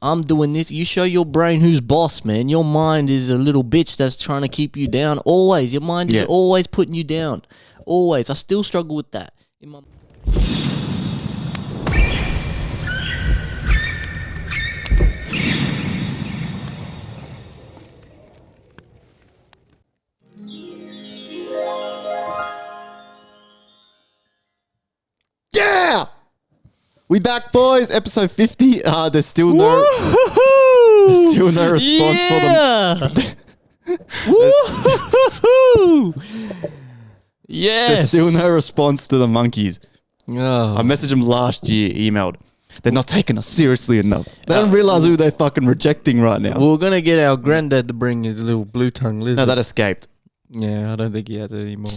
I'm doing this. You show your brain who's boss, man. Your mind is a little bitch that's trying to keep you down. Always. Your mind is always putting you down. Always. I still struggle with that. Yeah! We back, boys. Episode 50. There's still no response for them. Yes. There's still no response to the monkeys. Oh. I messaged them last year, emailed. They're not taking us seriously enough. They don't realize who they're fucking rejecting right now. We're going to get our granddad to bring his little blue-tongued lizard. No, that escaped. Yeah, I don't think he has it anymore.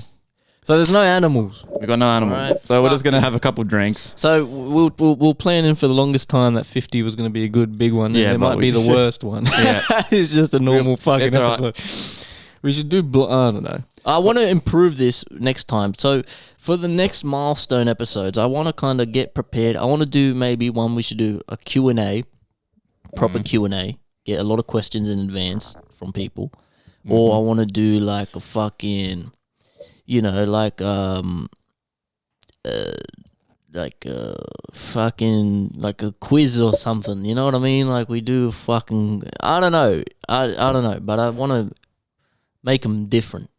So there's no animals. We got no animal. Right, so we're just going to have a couple drinks. So we'll plan in for the longest time that 50 was going to be a good big one. Yeah, it might be the worst one. Yeah. It's just a normal fucking episode. Right. We should do, I don't know. I want to improve this next time. So for the next milestone episodes, I want to kind of get prepared. I want to do maybe one, we should do a Q&A, proper Q&A, get a lot of questions in advance from people. Or I want to do like a fucking... You know, like a quiz or something. You know what I mean? Like we do fucking, I don't know. I don't know, but I want to make them different.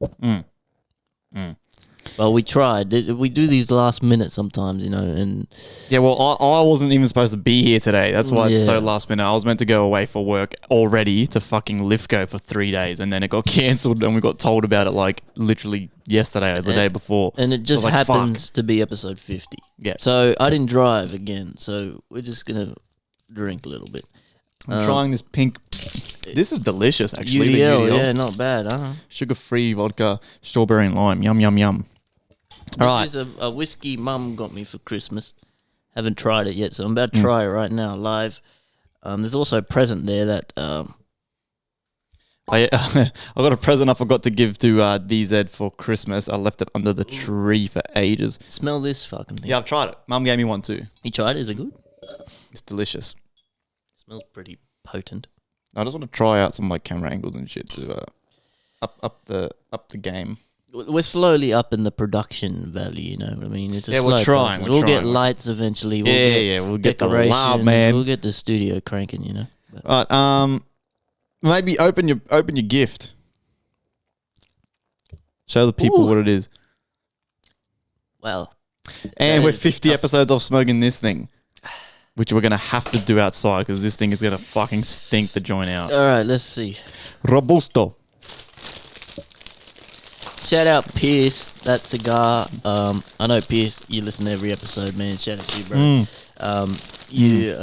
Well, we tried. We do these last minute sometimes, you know, and... Yeah, well, I wasn't even supposed to be here today. That's why it's so last minute. I was meant to go away for work already to fucking Lithgow for 3 days, and then it got cancelled, and we got told about it, like, literally yesterday or the day before. And it just happens to be episode 50. Yeah. So I didn't drive again, so we're just going to drink a little bit. I'm trying this pink... This is delicious, actually. UDL, yeah, not bad, huh? Sugar-free vodka, strawberry and lime. Yum, yum, yum. This is a whiskey Mum got me for Christmas. Haven't tried it yet, so I'm about to try it right now live. There's also a present there that... I got a present I forgot to give to DZ for Christmas. I left it under the tree for ages. Smell this fucking thing. Yeah, I've tried it. Mum gave me one too. You tried it? Is it good? It's delicious. Smells pretty potent. I just want to try out some like camera angles and shit to up the game. We're slowly up in the production value, you know what I mean? It's a slow we're trying. process. We'll get lights eventually. We'll get the loud, man. We'll get the studio cranking, you know. Right, maybe open your gift. Show the people what it is. Well, and we're 50 episodes off smoking this thing, which we're gonna have to do outside because this thing is gonna fucking stink the joint out. All right, let's see. Robusto. Shout out Pierce, that cigar. I know Pierce, you listen to every episode, man. Shout out to you, bro. You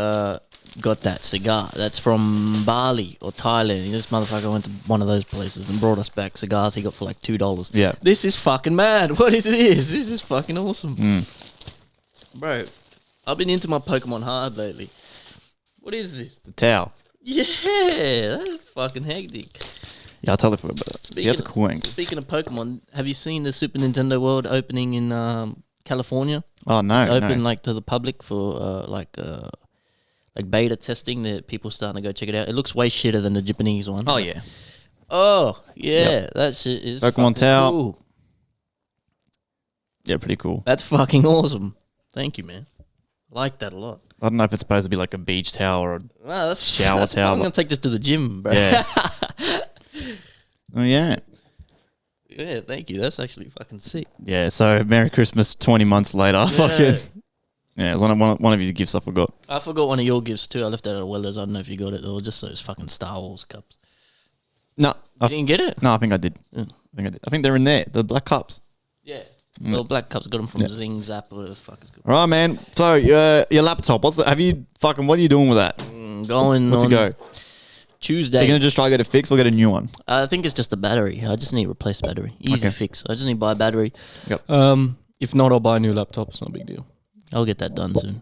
got that cigar. That's from Bali or Thailand. This motherfucker went to one of those places and brought us back cigars he got for like $2. Yeah. This is fucking mad. What is this? This is fucking awesome. Bro, I've been into my Pokemon hard lately. What is this? The towel. Yeah, that is fucking hectic. Yeah, I totally forgot about that. Yeah, that's a cool angle. Speaking of Pokemon, have you seen the Super Nintendo World opening in California? Oh, no. It's open like to the public for like beta testing. That people starting to go check it out. It looks way shitter than the Japanese one. Oh, yeah. Oh, yeah. Yep. That shit is Pokemon towel. Cool. Yeah, pretty cool. That's fucking awesome. Thank you, man. I like that a lot. I don't know if it's supposed to be like a beach towel or a shower towel. I'm going to take this to the gym, bro. Yeah. Oh, yeah. Yeah, thank you. That's actually fucking sick. Yeah, so Merry Christmas 20 months later. Yeah. Fucking. Yeah, it was one of your gifts I forgot. I forgot one of your gifts too. I left that at Weller's. I don't know if you got it or just those fucking Star Wars cups. No. You didn't get it? No, I think I did. Yeah. I think they're in there. The black cups. Yeah. Well, black cups got them from Zing Zap or whatever the fuck it's called. All right, man. So your laptop, what are you doing with that? Going What's on it go? Tuesday. Are you going to just try to get it fixed or get a new one? I think it's just a battery. I just need to replace the battery. Easy fix. I just need to buy a battery. Yep. If not, I'll buy a new laptop. It's not a big deal. I'll get that done soon.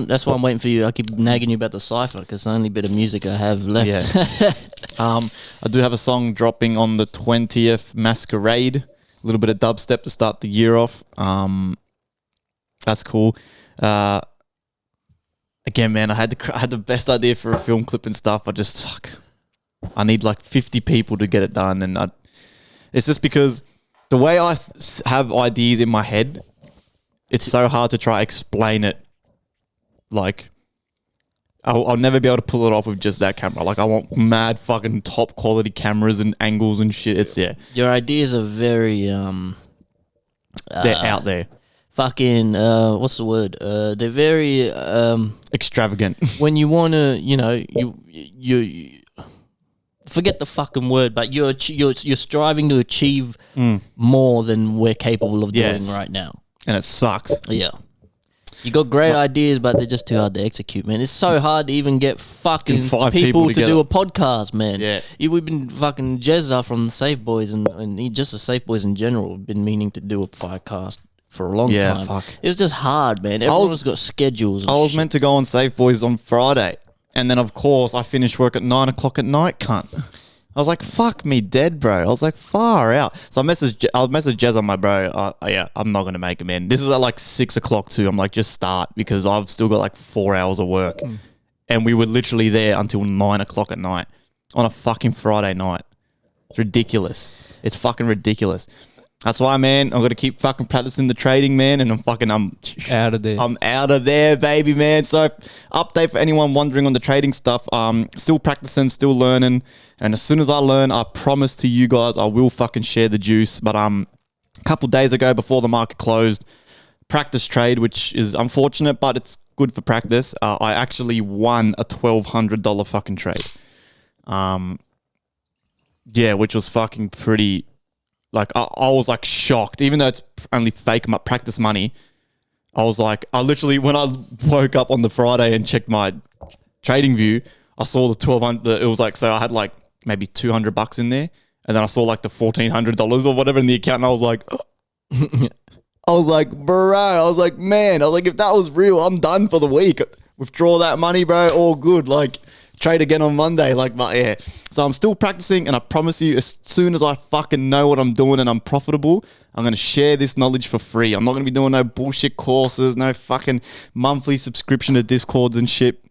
That's why I'm waiting for you. I keep nagging you about the Cypher because it's the only bit of music I have left. Yeah. I do have a song dropping on the 20th, Masquerade. A little bit of dubstep to start the year off. That's cool. again, man, I had the best idea for a film clip and stuff. I need like 50 people to get it done, and it's just because the way I have ideas in my head, it's so hard to try explain it. Like, I'll never be able to pull it off with just that camera. Like, I want mad fucking top quality cameras and angles and shit. It's Your ideas are very they're out there. Fucking what's the word? They're very Extravagant. When you want to, you forget the fucking word, but you're striving to achieve more than we're capable of doing right now, and it sucks. Yeah, you got great ideas, but they're just too hard to execute, man. It's so hard to even get fucking 5 people to do a podcast, man. Yeah, we've been fucking Jezza from the Safe Boys and just the Safe Boys in general have been meaning to do a FireCast for a long time. Fuck. It's just hard, man. Everyone's got schedules. I was meant to go on Safe Boys on Friday. And then, of course, I finished work at 9 o'clock at night, cunt. I was like, fuck me dead, bro. I was like, far out. So I'll message Jez on my bro. I'm not going to make him in. This is at like 6 o'clock too. I'm like, just start because I've still got like 4 hours of work. And we were literally there until 9 o'clock at night on a fucking Friday night. It's ridiculous. It's fucking ridiculous. That's why, man, I'm going to keep fucking practicing the trading, man, and I'm out of there. I'm out of there, baby, man. So, update for anyone wondering on the trading stuff. Still practicing, still learning, and as soon as I learn, I promise to you guys, I will fucking share the juice. But a couple days ago, before the market closed, practice trade, which is unfortunate, but it's good for practice. I actually won a $1,200 fucking trade. Yeah, which was fucking pretty. Like, I was, like, shocked. Even though it's only fake practice money, I was like, when I woke up on the Friday and checked my trading view, I saw the 1,200. It was like, so I had, like, maybe $200 in there. And then I saw, like, the $1,400 or whatever in the account. And I was like, man. If that was real, I'm done for the week. Withdraw that money, bro. All good. Like, trade again on Monday, but yeah. So I'm still practicing, and I promise you, as soon as I fucking know what I'm doing and I'm profitable, I'm going to share this knowledge for free. I'm not going to be doing no bullshit courses, no fucking monthly subscription to Discords and shit.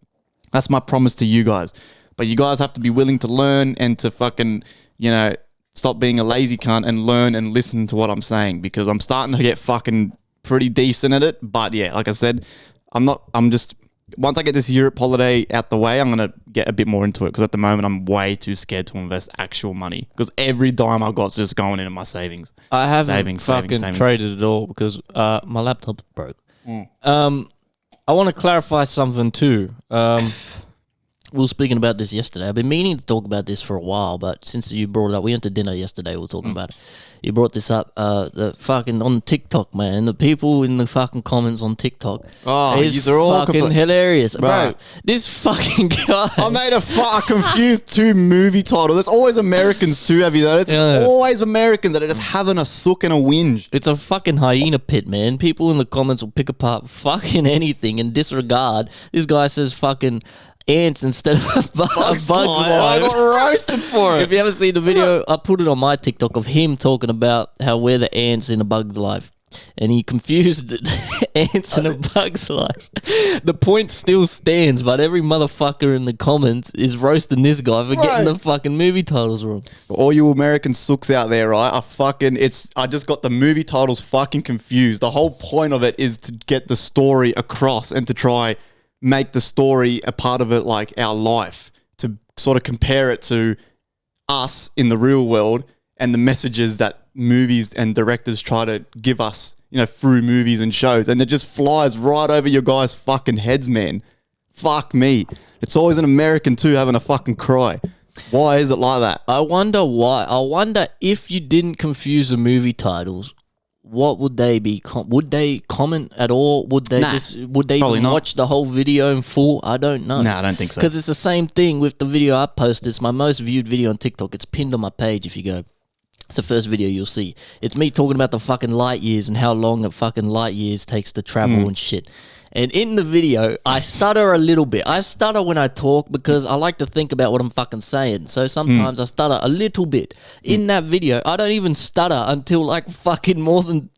That's my promise to you guys. But you guys have to be willing to learn and to fucking, stop being a lazy cunt and learn and listen to what I'm saying, because I'm starting to get fucking pretty decent at it. But yeah, like I said, once I get this Europe holiday out the way, I'm going to get a bit more into it, because at the moment I'm way too scared to invest actual money, because every dime I got's just going into my savings. I haven't fucking traded at all because my laptop's broke. I want to clarify something too. We were speaking about this yesterday. I've been meaning to talk about this for a while, but since you brought it up, we went to dinner yesterday, we were talking about it. You brought this up, the fucking on TikTok, man. The people in the fucking comments on TikTok. Oh, these are all fucking hilarious. Bro, this fucking guy. I made I confused 2 movie titles. There's always Americans too, have you noticed? It's always Americans that are just having a sook and a whinge. It's a fucking hyena pit, man. People in the comments will pick apart fucking anything and disregard. This guy says fucking ants instead of bugs life. I got roasted for it. If you haven't seen the video, I put it on my TikTok of him talking about how we're the ants in a bug's life. And he confused ants in a bug's life. The point still stands, but every motherfucker in the comments is roasting this guy for getting the fucking movie titles wrong. All you American sooks out there, right? I just got the movie titles fucking confused. The whole point of it is to get the story across and to try make the story a part of it, like our life, to sort of compare it to us in the real world and the messages that movies and directors try to give us, through movies and shows. And it just flies right over your guys' fucking heads, man. Fuck me. It's always an American too having a fucking cry. Why is it like that? I wonder why. I wonder if you didn't confuse the movie titles, what would they be? Would they comment at all? Would they even watch the whole video in full? I don't know. No, I don't think so. Because it's the same thing with the video I posted. It's my most viewed video on TikTok. It's pinned on my page if you go. It's the first video you'll see. It's me talking about the fucking light years and how long a fucking light years takes to travel and shit. And in the video, I stutter a little bit. I stutter when I talk because I like to think about what I'm fucking saying. So sometimes I stutter a little bit. In that video, I don't even stutter until like fucking more than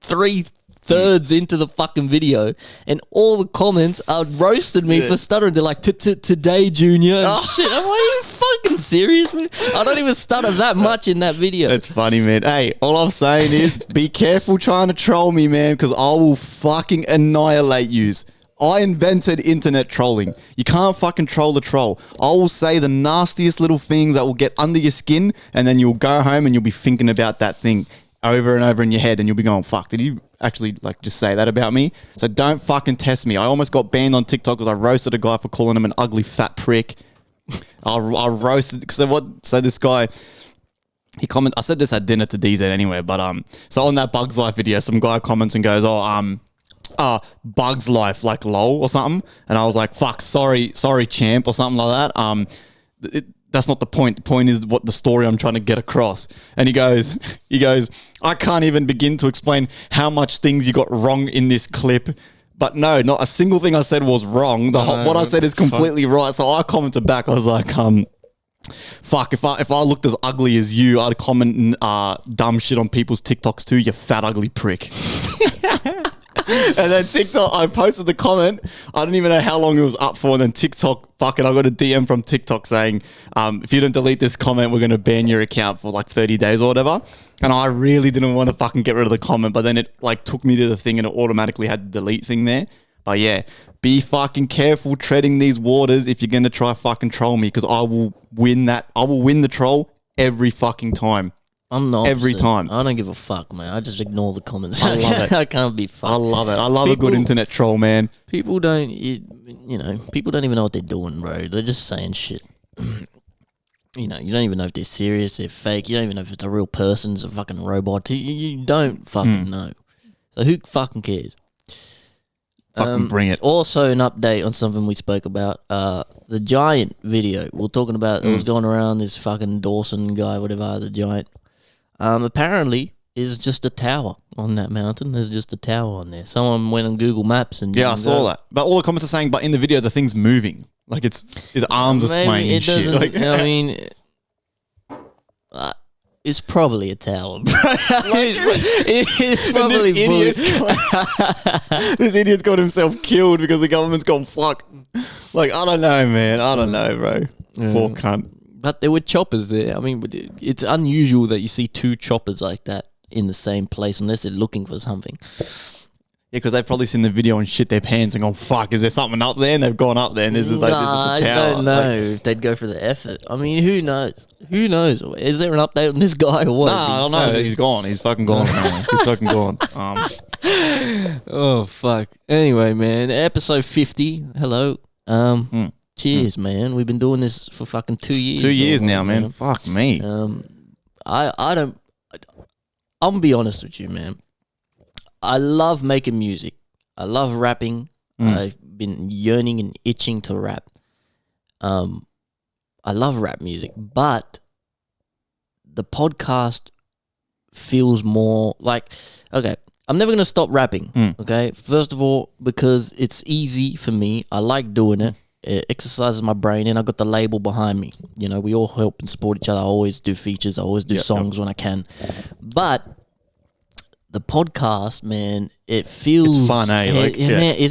thirds into the fucking video, and all the comments are roasted me for stuttering. They're like, "Today, Junior," and shit. I'm like, are you fucking serious, man? I don't even stutter that much in that video. That's funny, man. Hey, all I'm saying is be careful trying to troll me, man, because I will fucking annihilate yous. I invented internet trolling. You can't fucking troll the troll. I will say the nastiest little things that will get under your skin, and then you'll go home and you'll be thinking about that thing over and over in your head, and you'll be going, fuck, did you actually like just say that about me? So don't fucking test me. I almost got banned on TikTok because I roasted a guy for calling him an ugly fat prick. I roasted, so this guy, he commented, I said this at dinner to DZ anyway, but so on that Bugs Life video, some guy comments and goes, Bugs Life, like lol or something, and I was like, fuck, sorry champ, or something like that. That's not the point. The point is what the story I'm trying to get across. And he goes, I can't even begin to explain how much things you got wrong in this clip. But no, not a single thing I said was wrong. What I said is completely right. So I commented back. I was like, fuck, if I looked as ugly as you, I'd comment dumb shit on people's TikToks too, you fat ugly prick. And then TikTok, I posted the comment. I don't even know how long it was up for. And then TikTok, fucking, I got a DM from TikTok saying, if you don't delete this comment, we're going to ban your account for like 30 days or whatever. And I really didn't want to fucking get rid of the comment. But then it like took me to the thing and it automatically had the delete thing there. But yeah, be fucking careful treading these waters if you're going to try fucking troll me, because I will win the troll every fucking time. I'm not every time. I don't give a fuck, man. I just ignore the comments. I love it. I can't be fucked. I love it. I love a good internet troll, man. People don't, people don't even know what they're doing, bro. They're just saying shit. You don't even know if they're serious, they're fake. You don't even know if it's a real person, it's a fucking robot. You don't fucking know. So who fucking cares? Fucking bring it. Also, an update on something we spoke about. The Giant video. We're talking about, it was going around, this fucking Dawson guy, whatever, the Giant. Apparently, is just a tower on that mountain. There's just a tower on there. Someone went on Google Maps and I saw that. But all the comments are saying, but in the video, the thing's moving. Like his arms are swaying and shit. Like, I mean, it's probably a tower, bro. It's probably this idiot's got himself killed because the government's gone fuck. Like, I don't know, man. I don't know, bro. Poor cunt. But there were choppers there. I mean, it's unusual that you see two choppers like that in the same place unless they're looking for something. Yeah, because they've probably seen the video and shit their pants and gone, fuck, is there something up there? And they've gone up there and this is like, this is the tower. I don't know if they'd go for the effort. I mean, who knows? Who knows? Is there an update on this guy or what? No, I don't know. He's gone. He's fucking gone. He's fucking gone. Oh, fuck. Anyway, man, episode 50. Hello. Cheers, man. We've been doing this for fucking 2 years. 2 years now, man. Fuck me. I'm gonna be honest with you, man. I love making music. I love rapping. I've been yearning and itching to rap. I love rap music, but the podcast feels more like, okay, I'm never going to stop rapping, okay? First of all, because it's easy for me. I like doing it. It exercises my brain, and I got the label behind me. You know, we all help and support each other. I always do features. I always do songs when I can. But the podcast, man, it feels... It's fun, eh?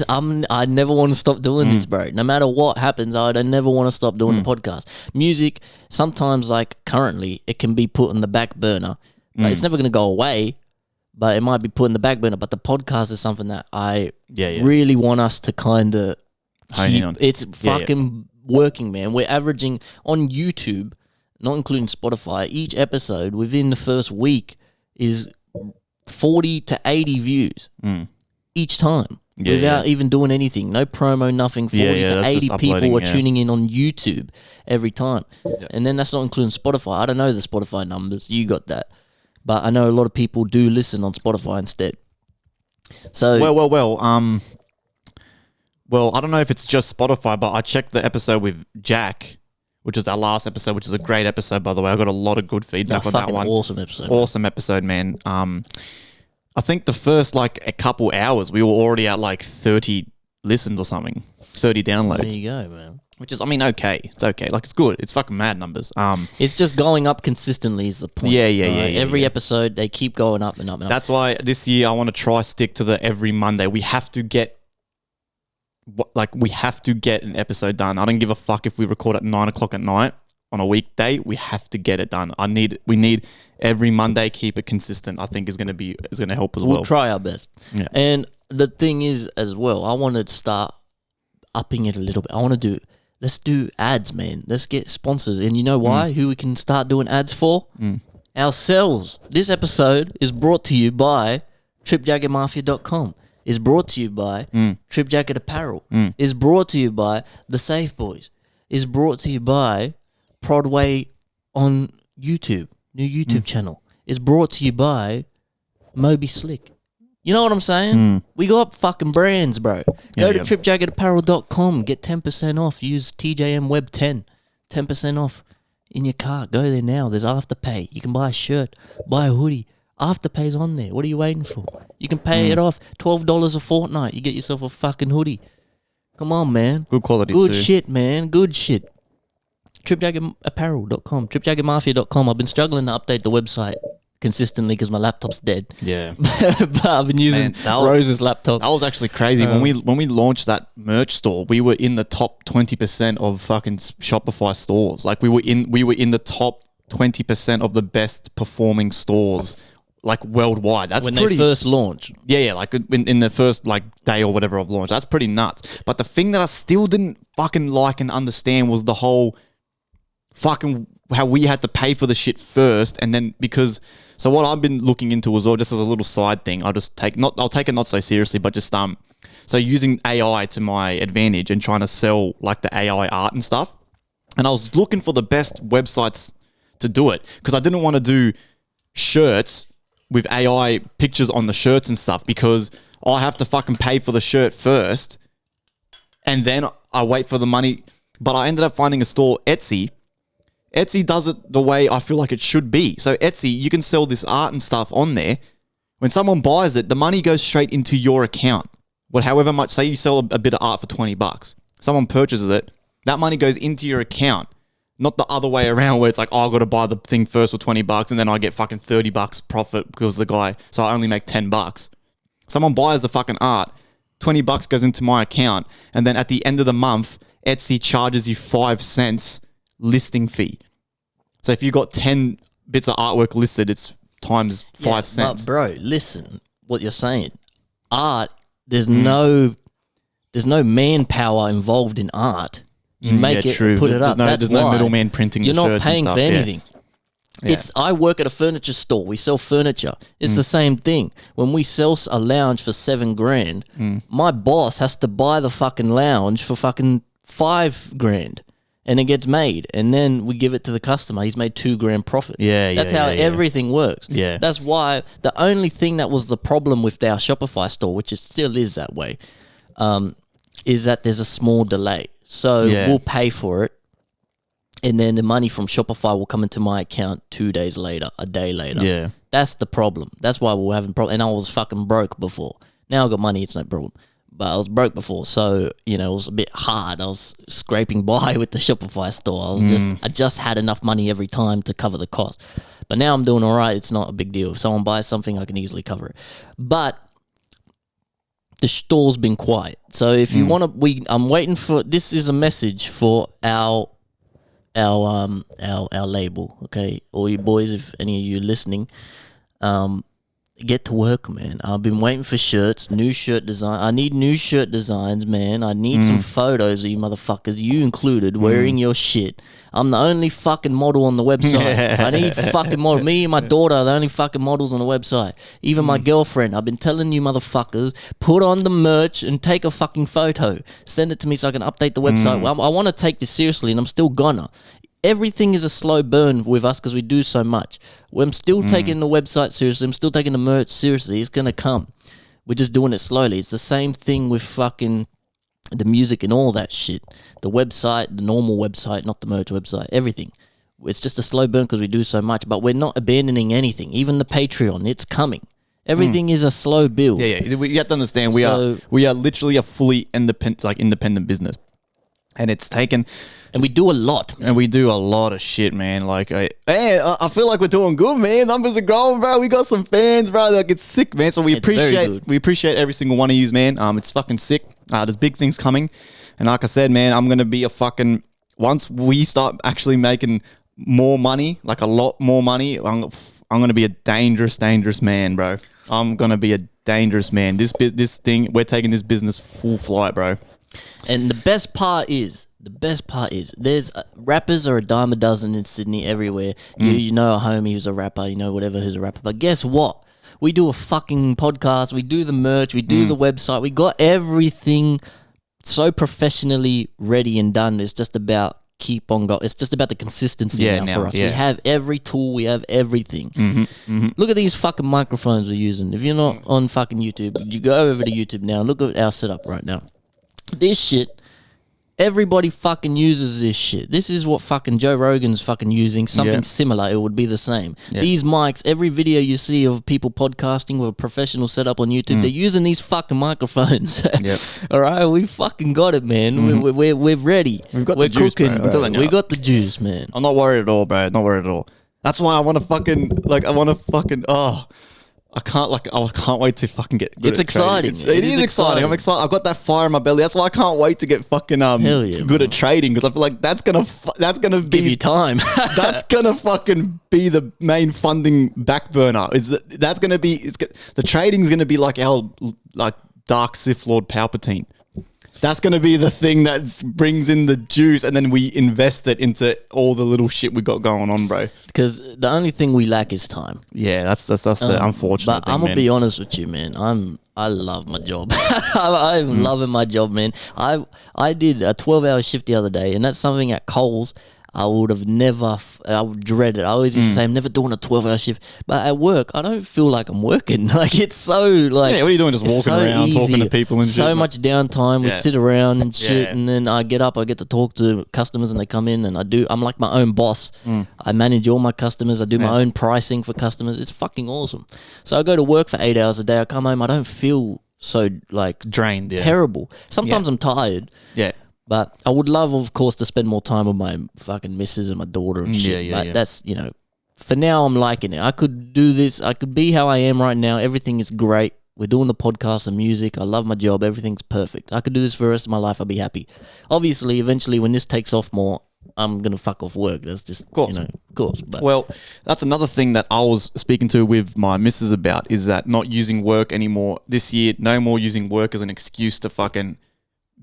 Man, I never want to stop doing this, bro. No matter what happens, I never want to stop doing the podcast. Music, sometimes, like, currently, it can be put on the back burner. Like, it's never going to go away, but it might be put in the back burner. But the podcast is something that I really want us to kind of... It's fucking working, man. We're averaging on YouTube, not including Spotify, each episode within the first week is 40 to 80 views each time without even doing anything. No promo, nothing. 40 to 80 people are tuning in on YouTube every time. And then that's not including Spotify. I don't know the Spotify numbers. You got that. But I know a lot of people do listen on Spotify instead. So Well, I don't know if it's just Spotify, but I checked the episode with Jack, which is our last episode, which is a great episode, by the way. I got a lot of good feedback on that one. Awesome episode. Awesome episode, man. I think the first, like, a couple hours, we were already at, like, 30 listens or something. 30 downloads. There you go, man. Which is, I mean, okay. It's okay. Like, it's good. It's fucking mad numbers. It's just going up consistently is the point. Yeah. Every episode, they keep going up and up and up. That's why this year I want to try stick to the every Monday. We have to get an episode done. I don't give a fuck if we record at 9 o'clock at night on a weekday. We have to get it done. We need every Monday, keep it consistent. I think is going to help as well. We'll try our best. Yeah. And the thing is as well, I want to start upping it a little bit. Let's do ads, man. Let's get sponsors. And you know why? Who we can start doing ads for? Ourselves. This episode is brought to you by TripJacketMafia.com. Is brought to you by Trip Jacket Apparel. Is brought to you by The Safe Boys. Is brought to you by Prodway on YouTube. New YouTube channel. Is brought to you by Moby Slick. You know what I'm saying? We got fucking brands, bro. Go to tripjacketapparel.com. Get 10% off. Use TJM Web 10. 10% off in your cart. Go there now. There's Afterpay. You can buy a shirt. Buy a hoodie. Afterpay's on there. What are you waiting for? You can pay it off. $12 a fortnight. You get yourself a fucking hoodie. Come on, man. Good quality Good too. shit, man. Good shit. TripJacketApparel.com. TripJacketMafia.com. I've been struggling to update the website consistently because my laptop's dead. Yeah. But I've been using Rose's laptop. That was actually crazy. When we launched that merch store, we were in the top 20% of fucking Shopify stores. Like we were in the top 20% of the best performing stores, like worldwide. That's when pretty, they first launched. Yeah, like in the first like day or whatever of launch. That's pretty nuts. But the thing that I still didn't fucking like and understand was the whole fucking how we had to pay for the shit first, and then so what I've been looking into as well, just as a little side thing, I'll take it not so seriously, but just so using AI to my advantage and trying to sell like the AI art and stuff. And I was looking for the best websites to do it because I didn't want to do shirts with AI pictures on the shirts and stuff because I have to fucking pay for the shirt first and then I wait for the money. But I ended up finding a store, Etsy. Etsy does it the way I feel like it should be. So Etsy, you can sell this art and stuff on there. When someone buys it, the money goes straight into your account. However much, say you sell a bit of art for $20. Someone purchases it, that money goes into your account. Not the other way around where it's like, oh, I've got to buy the thing first for $20 and then I get fucking $30 profit because the guy, so I only make $10. Someone buys the fucking art, $20 goes into my account, and then at the end of the month, Etsy charges you 5 cents listing fee. So if you got 10 bits of artwork listed, it's times 5 cents. But bro, listen, what you're saying. Art, there's no manpower involved in art. You make it, true. put it up. There's no middleman printing the shirts and stuff. You're not paying for anything. Yeah. I work at a furniture store. We sell furniture. It's the same thing. When we sell a lounge for $7,000, my boss has to buy the fucking lounge for fucking $5,000. And it gets made, and then we give it to the customer. He's made $2,000 profit. That's how everything works. Yeah, that's why the only thing that was the problem with our Shopify store, which it still is that way, is that there's a small delay. So we'll pay for it, and then the money from Shopify will come into my account 2 days later, a day later. Yeah, that's the problem. That's why we're having problem. And I was fucking broke before. Now I got money. It's no problem. But I was broke before, so it was a bit hard. I was scraping by with the Shopify store. I just had enough money every time to cover the cost. But now I'm doing all right. It's not a big deal. If someone buys something, I can easily cover it. But the store's been quiet. So if you want to, I'm waiting for. This is a message for our label. Okay, all you boys, if any of you listening, get to work, man. I've been waiting for shirts, new shirt design. I need new shirt designs, man. I need some photos of you motherfuckers, you included, wearing your shit. I'm the only fucking model on the website. I need fucking model. Me and my daughter are the only fucking models on the website. Even my girlfriend. I've been telling you motherfuckers, put on the merch and take a fucking photo. Send it to me so I can update the website. I want to take this seriously, and I'm still gonna. Everything is a slow burn with us because we do so much. I'm still taking the website seriously. I'm still taking the merch seriously. It's going to come. We're just doing it slowly. It's the same thing with fucking the music and all that shit. The website, the normal website, not the merch website, everything. It's just a slow burn because we do so much, but we're not abandoning anything. Even the Patreon, it's coming. Everything is a slow build. Yeah. You have to understand, we are literally a fully independent business. And it's taken... And we do a lot. And we do a lot of shit, man. Like, I feel like we're doing good, man. Numbers are growing, bro. We got some fans, bro. Like, it's sick, man. So we appreciate every single one of you, man. It's fucking sick. There's big things coming. And like I said, man, I'm going to be a fucking... Once we start actually making more money, like a lot more money, I'm going to be a dangerous man, bro. I'm going to be a dangerous man. This thing, we're taking this business full flight, bro. And the best part is, there's rappers are a dime a dozen in Sydney everywhere. You know a homie who's a rapper, you know whatever who's a rapper. But guess what? We do a fucking podcast. We do the merch. We do the website. We got everything so professionally ready and done. It's just about keep on going. It's just about the consistency now for us. We have every tool. We have everything. Look at these fucking microphones we're using. If you're not on fucking YouTube, you go over to YouTube now. Look at our setup right now. This shit, everybody fucking uses this shit. This is what fucking Joe Rogan's fucking using. Something similar, it would be the same. These mics, every video you see of people podcasting with a professional setup on YouTube, they're using these fucking microphones. All right, we fucking got it, man. We're ready. We're cooking, bro. We got the juice, man. I'm not worried at all, bro. Not worried at all. That's why I want to fucking, I can't wait to fucking get good. It's exciting. It is exciting. I'm excited. I've got that fire in my belly. That's why I can't wait to get fucking good at trading, because I feel like that's gonna be give you time. That's gonna fucking be the main funding back burner. The trading's gonna be like our Dark Sith Lord Palpatine. That's going to be the thing that brings in the juice, and then we invest it into all the little shit we got going on, bro. Because the only thing we lack is time. Yeah, that's the unfortunate thing, But I'm going to be honest with you, man. I love my job. I'm loving my job, man. I did a 12-hour shift the other day, and that's something at Coles I would have never, I would dread it. I always used to say I'm never doing a 12-hour shift. But at work, I don't feel like I'm working. Like, it's so, like... Yeah, what are you doing? Just walking around, talking to people and shit? So much downtime. We sit around and shit, and then I get up, I get to talk to customers, and they come in, and I'm like my own boss. I manage all my customers. I do my own pricing for customers. It's fucking awesome. So I go to work for 8 hours a day. I come home, I don't feel so, like... drained, terrible. Sometimes I'm tired. Yeah. But I would love, of course, to spend more time with my fucking missus and my daughter and shit. But that's, you know, for now I'm liking it. I could do this. I could be how I am right now. Everything is great. We're doing the podcast and music. I love my job. Everything's perfect. I could do this for the rest of my life. I'll be happy. Obviously, eventually, when this takes off more, I'm going to fuck off work. That's just, of course. Of course. But. Well, that's another thing that I was speaking to with my missus about, is that not using work anymore. This year, no more using work as an excuse to fucking...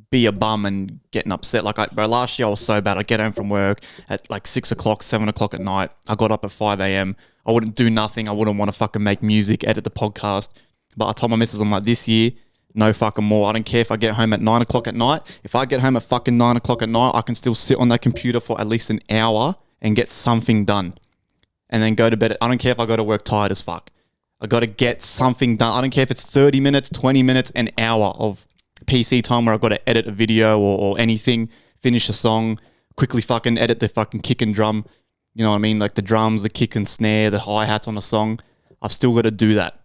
be a bum and getting upset. Like, bro, last year I was so bad. I'd get home from work at like 6 o'clock, 7 o'clock at night. I got up at 5 a.m. I wouldn't do nothing. I wouldn't want to fucking make music, edit the podcast. But I told my missus, I'm like, this year, no fucking more. I don't care if I get home at 9 o'clock at night. If I get home at fucking 9 o'clock at night, I can still sit on that computer for at least an hour and get something done. And then go to bed. I don't care if I go to work tired as fuck. I got to get something done. I don't care if it's 30 minutes, 20 minutes, an hour of PC time where I've got to edit a video or anything, finish a song, quickly fucking edit the fucking kick and drum. You know what I mean? Like the drums, the kick and snare, the hi-hats on a song. I've still got to do that.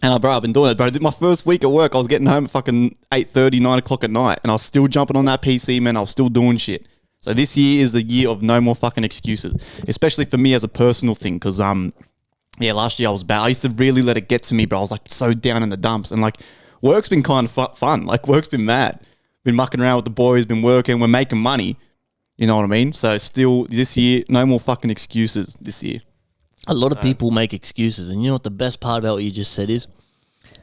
And I've been doing it, bro. My first week at work, I was getting home at fucking 8:30, 9 o'clock at night, and I was still jumping on that PC, man. I was still doing shit. So this year is the year of no more fucking excuses, especially for me as a personal thing, because, last year I was bad. I used to really let it get to me, bro. I was like so down in the dumps, and like, work's been kind of fun. Like, work's been mad. Been mucking around with the boys, been working, we're making money. You know what I mean? So still, this year, no more fucking excuses this year. A lot of people make excuses. And you know what the best part about what you just said is?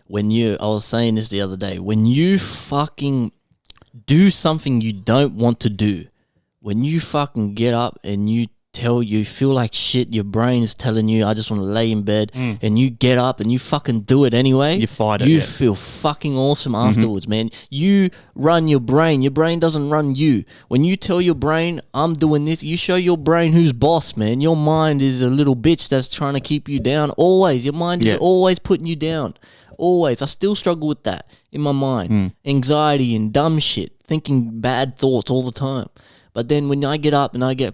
I was saying this the other day, when you fucking do something you don't want to do, when you fucking get up and you feel like shit, your brain is telling you, I just want to lay in bed, and you get up and you fucking do it anyway. You fight it. You feel fucking awesome afterwards, man. You run your brain. Your brain doesn't run you. When you tell your brain, I'm doing this, you show your brain who's boss, man. Your mind is a little bitch that's trying to keep you down. Always. Your mind is always putting you down. Always. I still struggle with that in my mind. Anxiety and dumb shit. Thinking bad thoughts all the time. But then when I get up and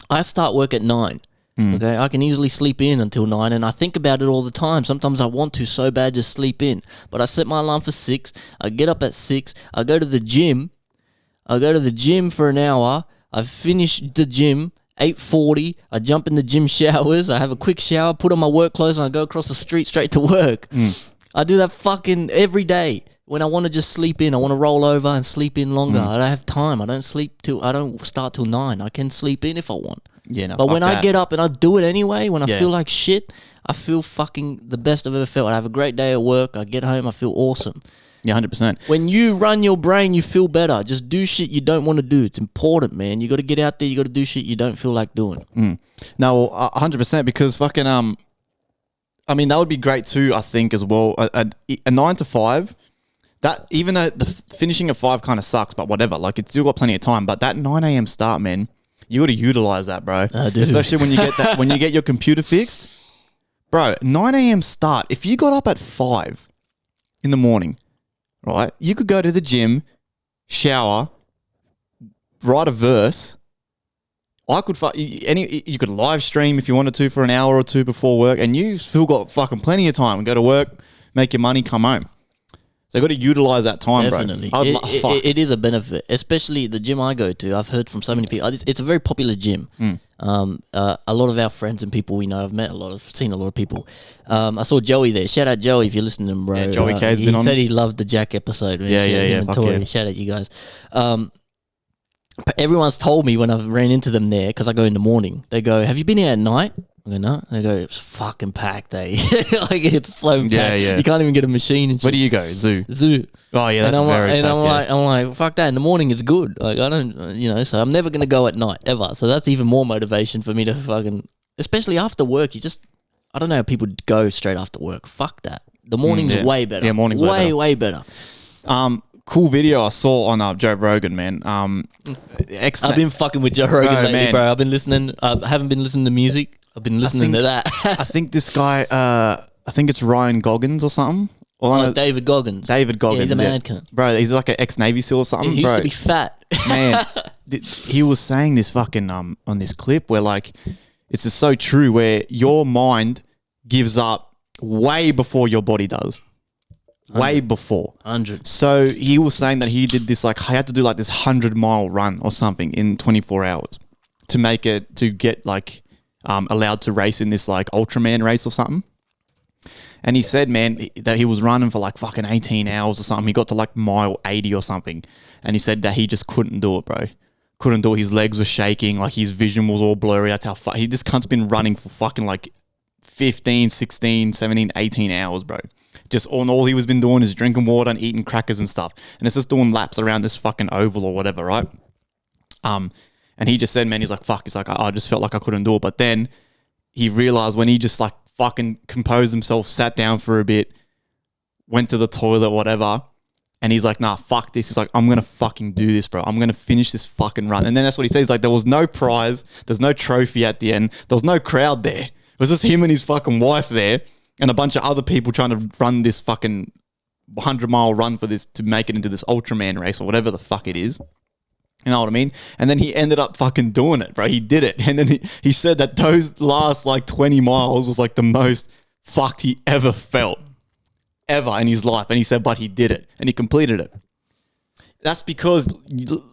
I start work at 9. Okay, I can easily sleep in until 9, and I think about it all the time. Sometimes I want to so bad just sleep in, but I set my alarm for 6. I get up at 6. I go to the gym. I go to the gym for an hour. I finish the gym 8:40. I jump in the gym showers. I have a quick shower, put on my work clothes, and I go across the street straight to work. I do that fucking every day. When I want to just sleep in, I want to roll over and sleep in longer. I don't have time. I don't start till 9. I can sleep in if I want. Yeah, no, but when that. I get up and I do it anyway, when I feel like shit, I feel fucking the best I've ever felt. I have a great day at work. I get home, I feel awesome. Yeah, 100%. When you run your brain, you feel better. Just do shit you don't want to do. It's important, man. You got to get out there. You got to do shit you don't feel like doing. No, 100%, because fucking I mean, that would be great too. I think as well. A 9 to 5. That, even though the finishing at 5 kind of sucks, but whatever. Like, it's still got plenty of time. But that 9 a.m. start, man, you got to utilize that, bro. I do. Especially when you get that, when you get your computer fixed, bro. 9 a.m. start. If you got up at 5 in the morning, right, you could go to the gym, shower, write a verse. I could you could live stream if you wanted to for an hour or two before work, and you still got fucking plenty of time. Go to work, make your money, come home. So you got to utilize that time, Definitely. bro. It is a benefit, especially the gym I go to. I've heard from so many people. It's a very popular gym. A lot of our friends and people we know, I've seen a lot of people. I saw Joey there. Shout out Joey if you're listening, bro. Yeah, Joey K's been on. He said he loved the Jack episode. Man. Yeah. Fuck yeah. Shout out you guys. But everyone's told me when I've ran into them there, because I go in the morning, they go, "Have you been here at night?" I go, "No." They go, "It's fucking packed, eh?" Like, it's so packed. Yeah. You can't even get a machine and shit. Where do you go? Zoo. Oh yeah, that's I'm like, fuck that. In the morning is good. Like, I don't, so I'm never gonna go at night ever. So that's even more motivation for me to fucking, especially after work. I don't know how people go straight after work. Fuck that. The morning's way better. Yeah, morning's way better. Cool video I saw on Joe Rogan, man. I've been fucking with Joe Rogan lately, man. Bro. I've been listening. I haven't been listening to music. I've been listening to that. I think this guy, I think it's Ryan Goggins or something. David Goggins. David Goggins. Yeah, he's a mad cunt. Bro, he's like an ex-Navy SEAL or something. He used to be fat. Man, he was saying this fucking, on this clip where, like, it's just so true, where your mind gives up way before your body does. 100. Way before. 100. So he was saying that he did this, like, he had to do like this 100-mile run or something in 24 hours to get like allowed to race in this like Ultraman race or something. And he said, man, that he was running for like fucking 18 hours or something. He got to like mile 80 or something. And he said that he just couldn't do it, bro. Couldn't do it. His legs were shaking. Like, his vision was all blurry. That's how he just cunt's been running for fucking like 15, 16, 17, 18 hours, bro. Just all he was been doing is drinking water and eating crackers and stuff. And it's just doing laps around this fucking oval or whatever, right? And he just said, man, he's like, fuck. He's like, I just felt like I couldn't do it. But then he realized when he just like fucking composed himself, sat down for a bit, went to the toilet, whatever. And he's like, nah, fuck this. He's like, I'm going to fucking do this, bro. I'm going to finish this fucking run. And then that's what he says. He's like, there was no prize. There's no trophy at the end. There was no crowd there. It was just him and his fucking wife there. And a bunch of other people trying to run this fucking 100-mile run for this, to make it into this Ultraman race or whatever the fuck it is. You know what I mean? And then he ended up fucking doing it, bro. He did it. And then he said that those last like 20 miles was like the most fucked he ever felt. Ever in his life. And he said, but he did it. And he completed it. That's because,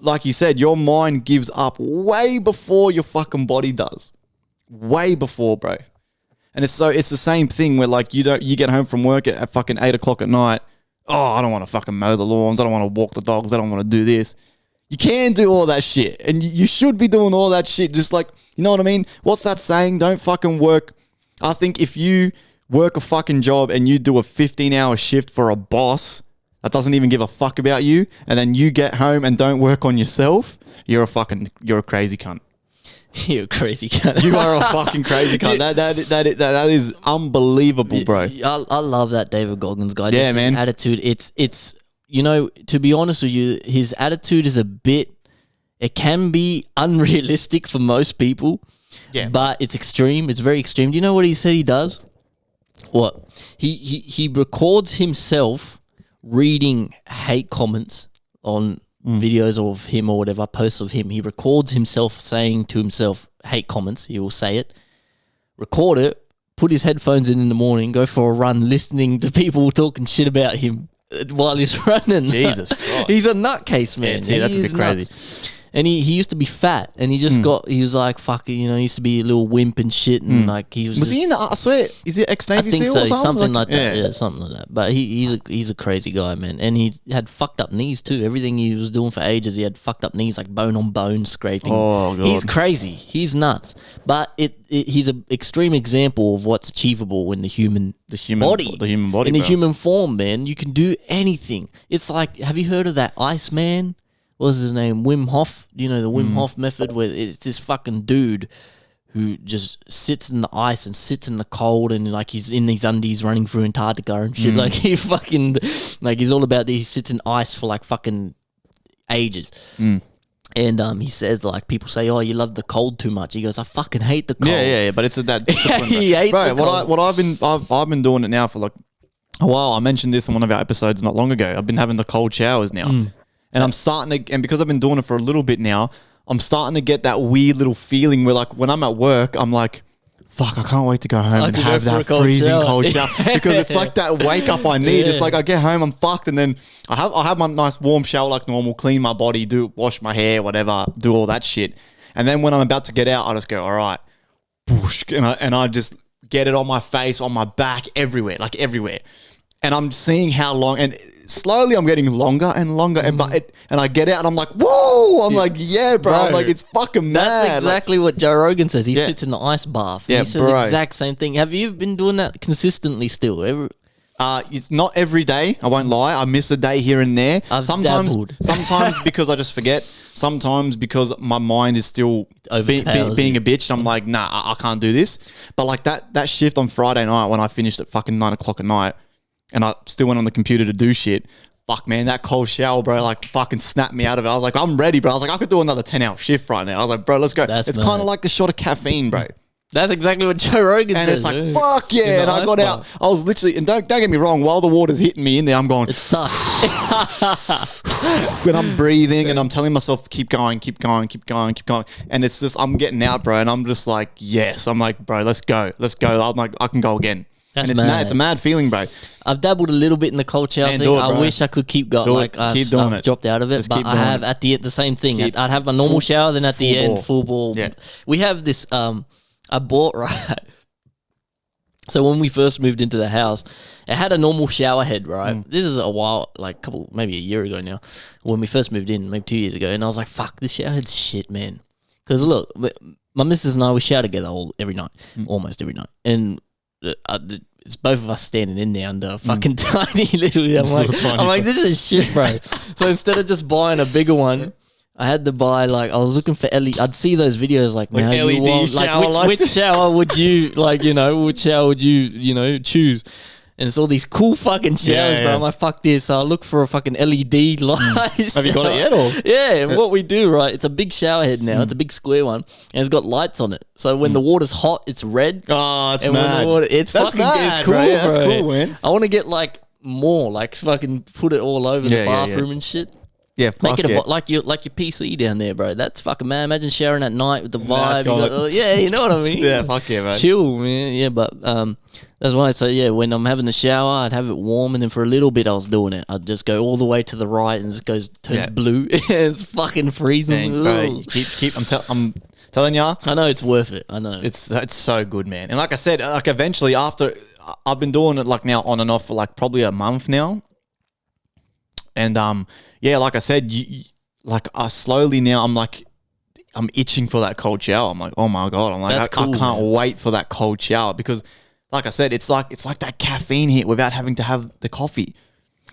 like you said, your mind gives up way before your fucking body does. Way before, bro. And it's the same thing where like you get home from work at fucking 8 o'clock at night. Oh, I don't want to fucking mow the lawns. I don't want to walk the dogs. I don't want to do this. You can do all that shit. And you should be doing all that shit. Just like, you know what I mean? What's that saying? Don't fucking work. I think if you work a fucking job and you do a 15-hour shift for a boss that doesn't even give a fuck about you, and then you get home and don't work on yourself, you're a crazy cunt. You're a crazy cunt. You are a fucking crazy cunt. That is unbelievable, bro. I love that David Goggins guy. Yeah, man. His attitude, it's to be honest with you, his attitude is it can be unrealistic for most people. Yeah. But it's extreme. It's very extreme. Do you know what he said he does? What? He records himself reading hate comments on videos of him or whatever, posts of him. He records himself saying to himself hate comments. He will say it, record it, put his headphones in the morning, go for a run listening to people talking shit about him. while he's running. Jesus Christ. He's a nutcase, man. Yeah, that's a bit crazy. Nuts. And he used to be fat, and he just he was like, fuck it, he used to be a little wimp and shit, and like he was he in the, I swear, is it ex-Navy I think SEAL so, or something like that. Yeah, something like that. But he's a crazy guy, man. And he had fucked up knees too. Everything he was doing for ages, he had fucked up knees, like bone on bone scraping. Oh, God. He's crazy. He's nuts. But he's an extreme example of what's achievable in the human body. The human body, in the human form, man. You can do anything. It's like, have you heard of that Iceman? What was his name? Wim Hof. The Wim Hof method, where it's this fucking dude who just sits in the ice and sits in the cold, and like he's in these undies running through Antarctica and shit. Like he fucking, like he's all about this. He sits in ice for like fucking ages. And he says, like, people say, "Oh, you love the cold too much." He goes, "I fucking hate the cold." Yeah. But it's that discipline. He hates the cold. What I've been doing it now for like a while. I mentioned this in one of our episodes not long ago. I've been having the cold showers now. And I'm starting to, and because I've been doing it for a little bit now, I'm starting to get that weird little feeling where, like, when I'm at work, I'm like, fuck, I can't wait to go home and have that freezing cold shower. Because it's like that wake up I need. It's like I get home, I'm fucked, and then I have my nice warm shower like normal, clean my body, wash my hair, whatever, do all that shit. And then when I'm about to get out, I just go, all right, boosh, and I just get it on my face, on my back, everywhere. And I'm seeing how long, and slowly I'm getting longer and longer, and I get out and I'm like, whoa! I'm like, yeah, bro. I'm like, it's fucking mad. That's exactly what Joe Rogan says. He sits in the ice bath. Yeah, he says the exact same thing. Have you been doing that consistently still? It's not every day. I won't lie. I miss a day here and there. Sometimes because I just forget. Sometimes because my mind is still being a bitch. And I'm like, nah, I can't do this. But like that shift on Friday night when I finished at fucking 9 o'clock at night, and I still went on the computer to do shit. Fuck, man, that cold shower, bro, like fucking snapped me out of it. I was like, I'm ready, bro. I was like, I could do another 10-hour shift right now. I was like, bro, let's go. It's kind of like the shot of caffeine, bro. That's exactly what Joe Rogan says. And it's like, fuck yeah. And I got out. I was literally, and don't get me wrong, while the water's hitting me in there, I'm going, it sucks. when I'm breathing and I'm telling myself, keep going. And it's just, I'm getting out, bro. And I'm just like, yes. I'm like, bro, let's go. I'm like, I can go again. That's and it's mad. It's a mad feeling, bro. I've dabbled a little bit in the cold shower thing. I wish I could keep going. Like I've dropped out of it, but I have at the end the same thing. I'd have my normal shower, then at the end, full ball. Yeah. We have this. I bought right. So when we first moved into the house, it had a normal shower head, right? This is a while, like maybe a year ago now, when we first moved in, maybe 2 years ago, and I was like, "Fuck, this shower head's shit, man." Because look, my missus and I, we shower together every night, almost every night, and. It's both of us standing in there under a fucking tiny little. I'm like, this is shit, bro. So instead of just buying a bigger one, I had to buy I was looking for LED. I'd see those videos like LED shower lights. Which shower would you which shower would you choose? And it's all these cool fucking showers, bro. I'm like, fuck this. So I look for a fucking LED light. Have you got it yet? Or? Yeah, and what we do, right, it's a big shower head now. It's a big square one. And it's got lights on it. So when the water's hot, it's red. Oh, it's and mad. It's fucking mad, it's cool, bro. Yeah, that's cool, man. I want to get more, fucking put it all over the bathroom and shit. Yeah, make it like your PC down there, bro. That's fucking mad. Imagine showering at night with the vibe. You know what I mean? Yeah, fuck yeah, man. Chill, man. Yeah, but that's why. So yeah, when I'm having the shower, I'd have it warm, and then for a little bit, I was doing it. I'd just go all the way to the right, and it turns blue. It's fucking freezing. Bro, I'm telling ya. I know it's worth it. I know it's so good, man. And like I said, eventually after I've been doing it now on and off for probably a month now. And like I said, I slowly now I'm itching for that cold shower. I'm like, oh my god, I can't wait for that cold shower because, like I said, it's like that caffeine hit without having to have the coffee.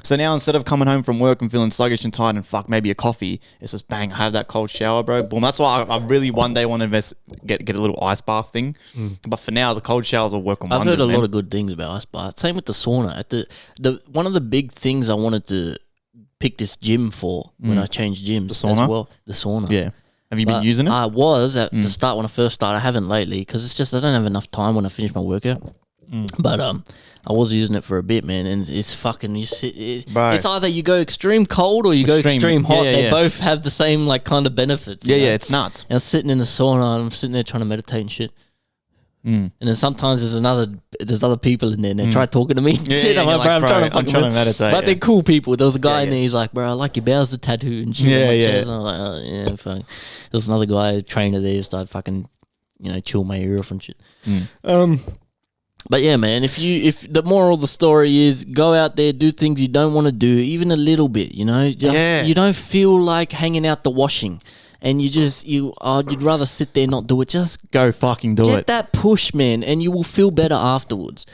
So now instead of coming home from work and feeling sluggish and tired and maybe a coffee, it's just bang, I have that cold shower, bro. Boom. That's why I really one day want to get a little ice bath thing. But for now, the cold showers will work on wonders. I've heard a lot of good things about ice bath. Same with the sauna. At the one of the big things I wanted to pick this gym for when I changed gyms. The sauna? As well. The sauna. Yeah. Have you been using it? I was at the start when I first started. I haven't lately because it's just I don't have enough time when I finish my workout. But I was using it for a bit, man, and it's fucking. It's either you go extreme cold or you go extreme hot. They both have the same kind of benefits. Yeah, it's nuts. And I'm sitting in the sauna and I'm sitting there trying to meditate and shit. And then sometimes there's other people in there and they try talking to me and shit. Yeah, I'm like, bro, I'm trying to meditate. But they're cool people. There was a guy in there, he's like, bro, I like your Bowser tattoo and shit on my chest. And I was like, oh, yeah, fuck. There was another guy, a trainer there, who started fucking, chill my ear off and shit. But yeah, man, if the moral of the story is go out there, do things you don't want to do, even a little bit, you don't feel like hanging out the washing. And you'd rather sit there and not do it. Just go fucking do it. Get that push, man, and you will feel better afterwards.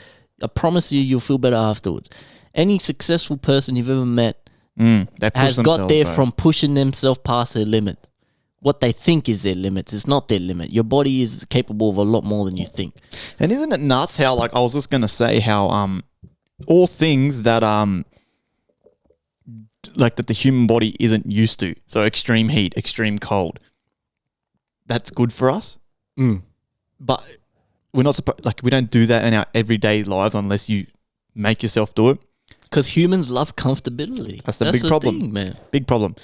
I promise you'll feel better afterwards. Any successful person you've ever met has got there from pushing themselves past their limit. What they think is their limits. It's not their limit. Your body is capable of a lot more than you think. And isn't it nuts how, like, I was just going to say how all things that like that the human body isn't used to. So extreme heat, extreme cold. That's good for us. But we're not supposed, like, we don't do that in our everyday lives unless you make yourself do it. Because humans love comfortability. That's the big problem, thing, man. Big problem.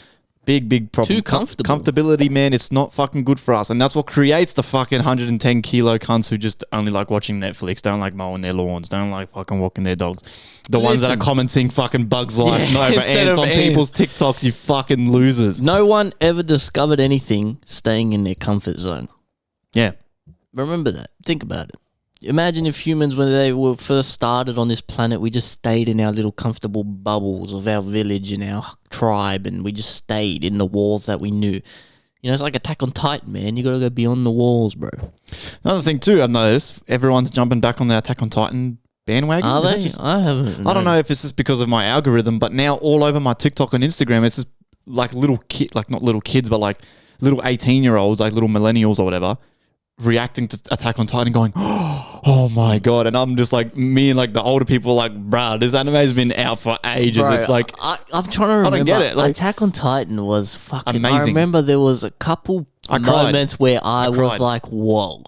Big problem. Too comfortable. Comfortability, man, it's not fucking good for us. And that's what creates the fucking 110 kilo cunts who just only like watching Netflix, don't like mowing their lawns, don't like fucking walking their dogs. The ones that are commenting fucking Bugs Life over ants on people's TikToks, you fucking losers. No one ever discovered anything staying in their comfort zone. Yeah. Remember that. Think about it. Imagine if humans, when they were first started on this planet, we just stayed in our little comfortable bubbles of our village and our tribe, and we just stayed in the walls that we knew. It's like Attack on Titan, man. You got to go beyond the walls, bro. Another thing too, I've noticed everyone's jumping back on the Attack on Titan bandwagon. Are they? I haven't. I don't know if it's just because of my algorithm, but now all over my TikTok and Instagram, it's just like little kid, like not little kids, but like little 18-year-olds, like little millennials or whatever, reacting to Attack on Titan, going, oh my god! And I'm just like, me and like the older people, like, bruh, this anime has been out for ages. Bro, it's like I'm trying to remember. I don't get it. Like, Attack on Titan was fucking amazing. I remember there was a couple moments where I was like, whoa.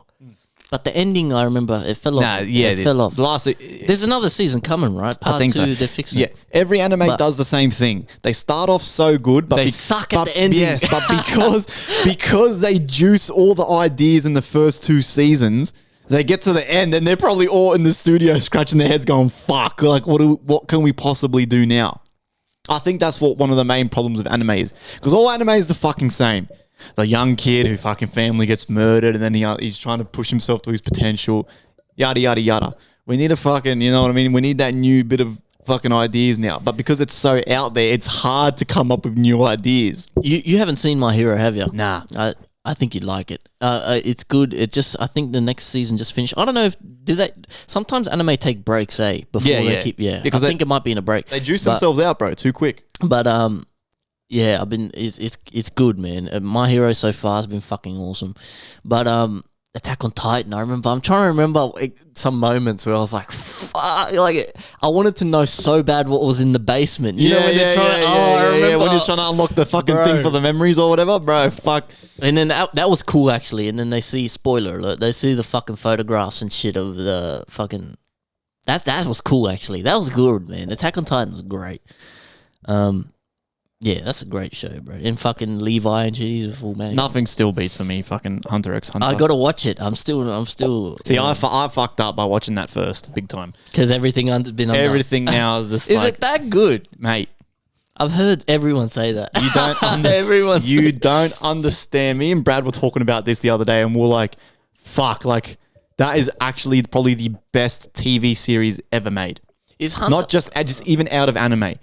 But the ending, I remember, it fell off. It fell off. There's another season coming, right? Part I think 2, so. They're fixing it. Every anime does the same thing. They start off so good, but they suck at the ending. Yes, but because they juice all the ideas in the first 2 seasons, they get to the end and they're probably all in the studio scratching their heads, going, "Fuck! Like, what can we possibly do now?" I think that's what one of the main problems with anime is, because all anime is the fucking same. The young kid who fucking family gets murdered and then he's trying to push himself to his potential, yada, yada, yada. We need a fucking, you know what I mean? We need that new bit of fucking ideas now. But because it's so out there, it's hard to come up with new ideas. You haven't seen My Hero, have you? Nah. I think you'd like it. It's good. I think the next season just finished. I don't know sometimes anime take breaks, before they keep, because I think it might be in a break. They juice themselves out, bro, too quick. But, yeah, it's good, man. My Hero so far has been fucking awesome. But Attack on Titan, I'm trying to remember some moments where I was like, fuck, like I wanted to know so bad what was in the basement. You know when they're trying when you're trying to unlock the fucking thing for the memories or whatever, bro, fuck. And then that was cool actually. And then they see, spoiler alert, they see the fucking photographs and shit of the fucking that was cool actually. That was good, man. Attack on Titan's great. Yeah, that's a great show, bro. And fucking Levi and shit, he's a full man. Nothing still beats for me fucking Hunter x Hunter. I gotta watch it. I'm still. See, I fucked up by watching that first, big time. Because everything everything now is just is it that good, mate? I've heard everyone say that. You don't understand. You don't understand. Me and Brad were talking about this the other day, and we're like, "Fuck!" Like that is actually probably the best TV series ever made. Is Hunter not just even out of anime?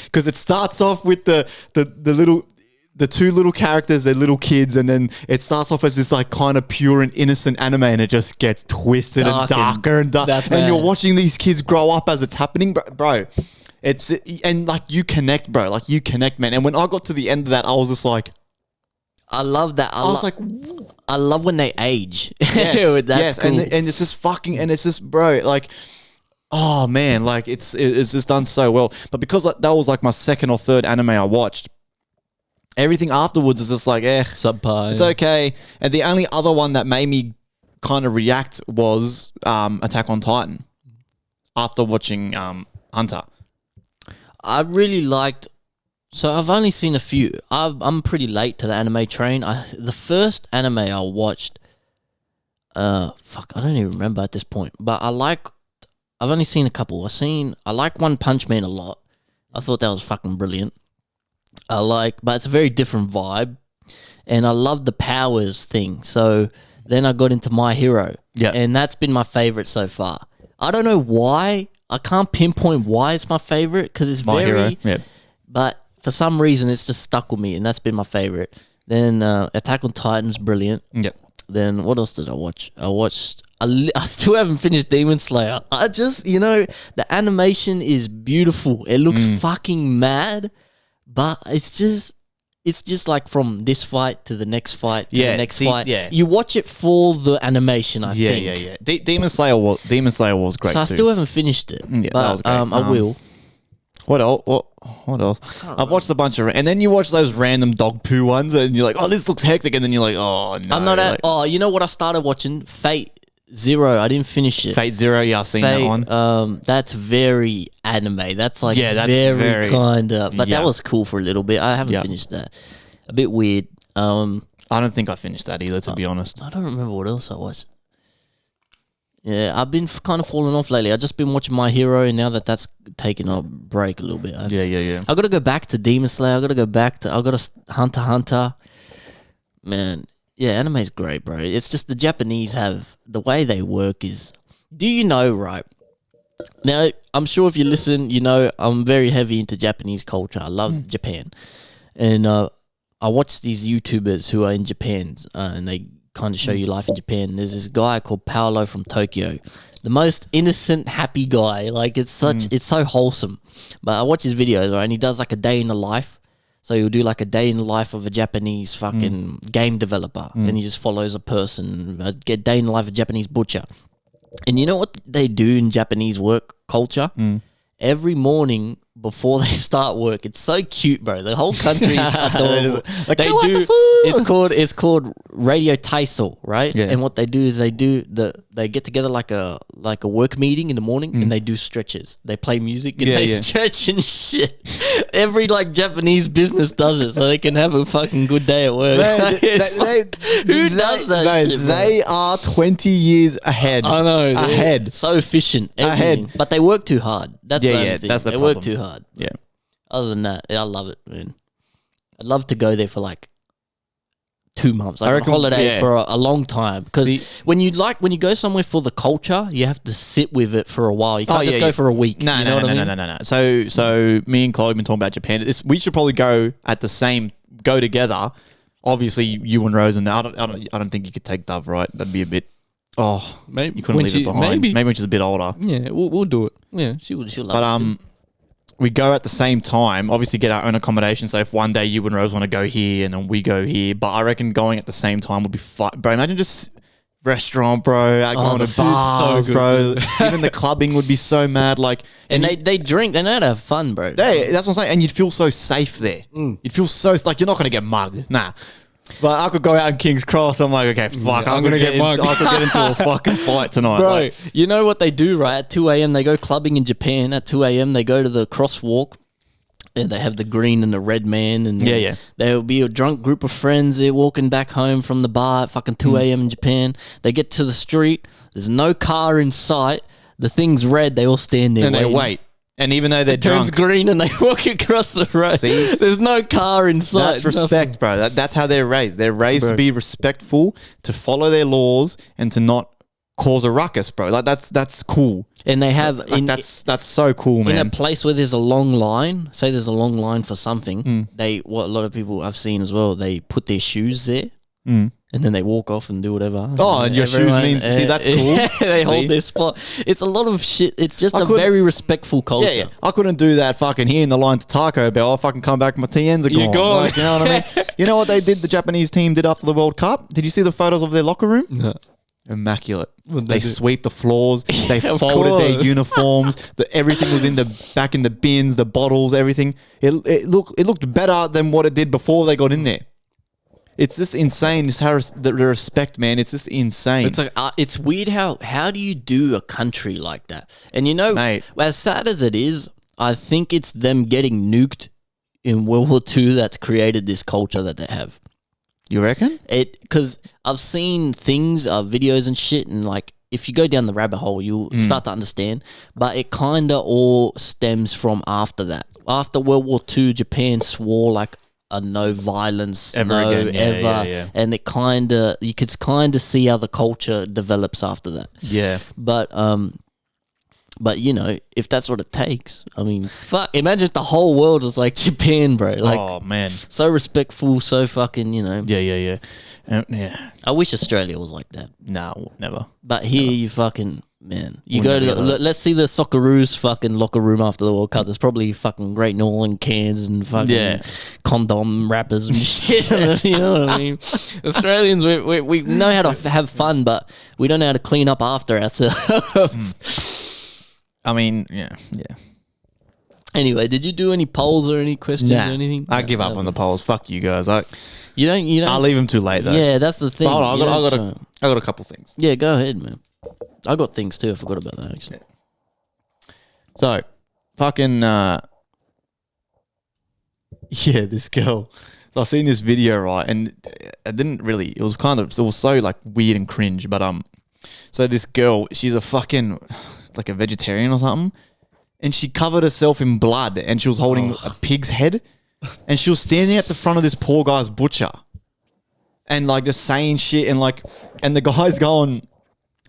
Because it starts off with the 2 little characters, they're little kids, and then it starts off as this like kind of pure and innocent anime, and it just gets twisted and darker and darker. And you're watching these kids grow up as it's happening, bro. And like you connect, bro. Like you connect, man. And when I got to the end of that, I was just like, I love that. I was like, I love when they age. Yes, That's cool. and it's just fucking, and it's just, bro, like. Oh man, like it's just done so well. But because that was like my second or third anime I watched, everything afterwards is just like, subpar. It's okay. And the only other one that made me kind of react was Attack on Titan after watching Hunter. I really liked. So I've only seen a few. I'm pretty late to the anime train. The first anime I watched, fuck, I don't even remember at this point. But I've only seen a couple. I like One Punch Man a lot. I thought that was fucking brilliant. But it's a very different vibe. And I love the powers thing. So then I got into My Hero. Yeah. And that's been my favorite so far. I don't know why. I can't pinpoint why it's my favorite because it's My Hero. Yeah. But for some reason, it's just stuck with me, and that's been my favorite. Then Attack on Titan's brilliant. Yep. Then what else did I watch? I still haven't finished Demon Slayer. The animation is beautiful. It looks fucking mad, but it's just like from this fight to the next fight to the next fight. Yeah. You watch it for the animation, I think. Yeah. Demon Slayer was great so I too. still haven't finished it. Yeah, but, that was great. I will. What else? What else? I've watched a bunch of, and then you watch those random dog poo ones, and you're like, "Oh, this looks hectic," and then you're like, "Oh no." I'm not at. Oh, you know what? I started watching Fate Zero. I didn't finish it. Fate Zero. Yeah, I've seen that one. That's very anime. That's like that's very kind of. But yeah. that was cool for a little bit. I haven't finished that. A bit weird. I don't think I finished that either, to be honest. I don't remember what else I watched. Yeah, I've been kind of falling off lately. I've just been watching My Hero, and now that's taking a break a little bit. Yeah. I got to go back to Demon Slayer. I got to Hunter x Hunter. Man, yeah, anime's great, bro. It's just the Japanese have, the way they work is, do you know, right? Now, I'm sure if you listen, you know I'm very heavy into Japanese culture. I love Japan. And I watch these YouTubers who are in Japan, and they kind of show you life in Japan. There's this guy called Paolo from Tokyo, the most innocent, happy guy. Like it's so wholesome. But I watch his videos, right, and he does like a day in the life. So he'll do like a day in the life of a Japanese fucking game developer, and he just follows a person. Get day in the life of a Japanese butcher, and you know what they do in Japanese work culture? Every morning before they start work, it's so cute, bro. The whole country is adorable. It's called Radio Taiso, right? Yeah. And what they do is they get together like a work meeting in the morning, and they do stretches. They play music and they stretch and shit. Every like Japanese business does it so they can have a fucking good day at work. Who does that shit, bro? They are 20 years ahead. I know. Ahead. So efficient. Everything. Ahead. But they work too hard. That's the only thing. That's the they problem. work too hard. Yeah. Other than that, I love it, man. I'd love to go there for like 2 months. I reckon holiday for a long time, because when you go somewhere for the culture, you have to sit with it for a while. You can't just go for a week. No. So me and Chloe have been talking about Japan. We should probably go together. Obviously, you and Rose, and I don't think you could take Dove, right? That'd be a bit. Oh, maybe you couldn't leave it behind. Maybe when she's a bit older. Yeah, we'll do it. Yeah, she'll love it. We go at the same time, obviously get our own accommodation. So if one day you and Rose want to go here and then we go here, but I reckon going at the same time would be fun. Bro, imagine just restaurant, bro, going to bars, so bro. Even the clubbing would be so mad. Like, and they drink, they know how to have fun, bro. That's what I'm saying. And you'd feel so safe there. You'd feel so, like, you're not going to get mugged. Nah. But I could go out in King's Cross. I'm like, okay, fuck. I'm going to get mugged. I could get into a fucking fight tonight. Bro, like, you know what they do, right? At 2 a.m., they go clubbing in Japan. At 2 a.m., they go to the crosswalk. And they have the green and the red man. And there'll be a drunk group of friends there walking back home from the bar at fucking 2 a.m. in Japan. They get to the street. There's no car in sight. The thing's red. They all stand there and waiting. They wait. And even though they're drunk, it turns green and they walk across the road. See? There's no car in sight. That's respect, bro. That's how they're raised. They're raised to be respectful, to follow their laws, and to not cause a ruckus, bro. Like that's cool. And they have that's so cool, man. In a place where there's a long line, say there's a long line for something, what a lot of people I've seen as well, they put their shoes there. And then they walk off and do whatever. Oh, and your shoes means... See, that's cool. They hold their spot. It's a lot of shit. It's just a very respectful culture. Yeah. I couldn't do that fucking here in the line to Taco Bell. I'll fucking come back, my TNs are gone. You're gone. Like, you know what I mean? You know what they did, the Japanese team did after the World Cup? Did you see the photos of their locker room? No. Immaculate. They sweep the floors. They folded their uniforms. Everything was back in the bins, the bottles, everything. It looked better than what it did before they got in there. It's just insane. The respect, man. It's just insane. It's like it's weird how do you do a country like that? And you know, mate, as sad as it is, I think it's them getting nuked in World War II that's created this culture that they have. You reckon? Because I've seen things, videos and shit, and like if you go down the rabbit hole, you'll start to understand. But it kind of all stems from after that. After World War II, Japan swore like a no violence ever again. Yeah. And it kind of, you could kind of see how the culture develops after that. Yeah. But you know, if that's what it takes, I mean, fuck. Imagine if the whole world was like Japan, bro. Like, oh man, so respectful, so fucking, you know. Yeah. I wish Australia was like that. No, never. But here, you fucking man, you go to let's see the Socceroos fucking locker room after the World Cup. There's probably fucking Great Northern cans and fucking condom wrappers and shit. You know what I mean? Australians, we know how to have fun, but we don't know how to clean up after ourselves. I mean, yeah. Anyway, did you do any polls or any questions or anything? I give up on the polls. Fuck you guys. You don't. I'll leave them too late though. Yeah, that's the thing. Hold on, I got a couple things. Yeah, go ahead, man. I got things too. I forgot about that actually. So, fucking this girl. So I seen this video, right, and I didn't really. It was so like weird and cringe. But so this girl, she's a fucking like a vegetarian or something, and she covered herself in blood, and she was holding a pig's head, and she was standing at the front of this poor guy's butcher, and like just saying shit, and the guy's going.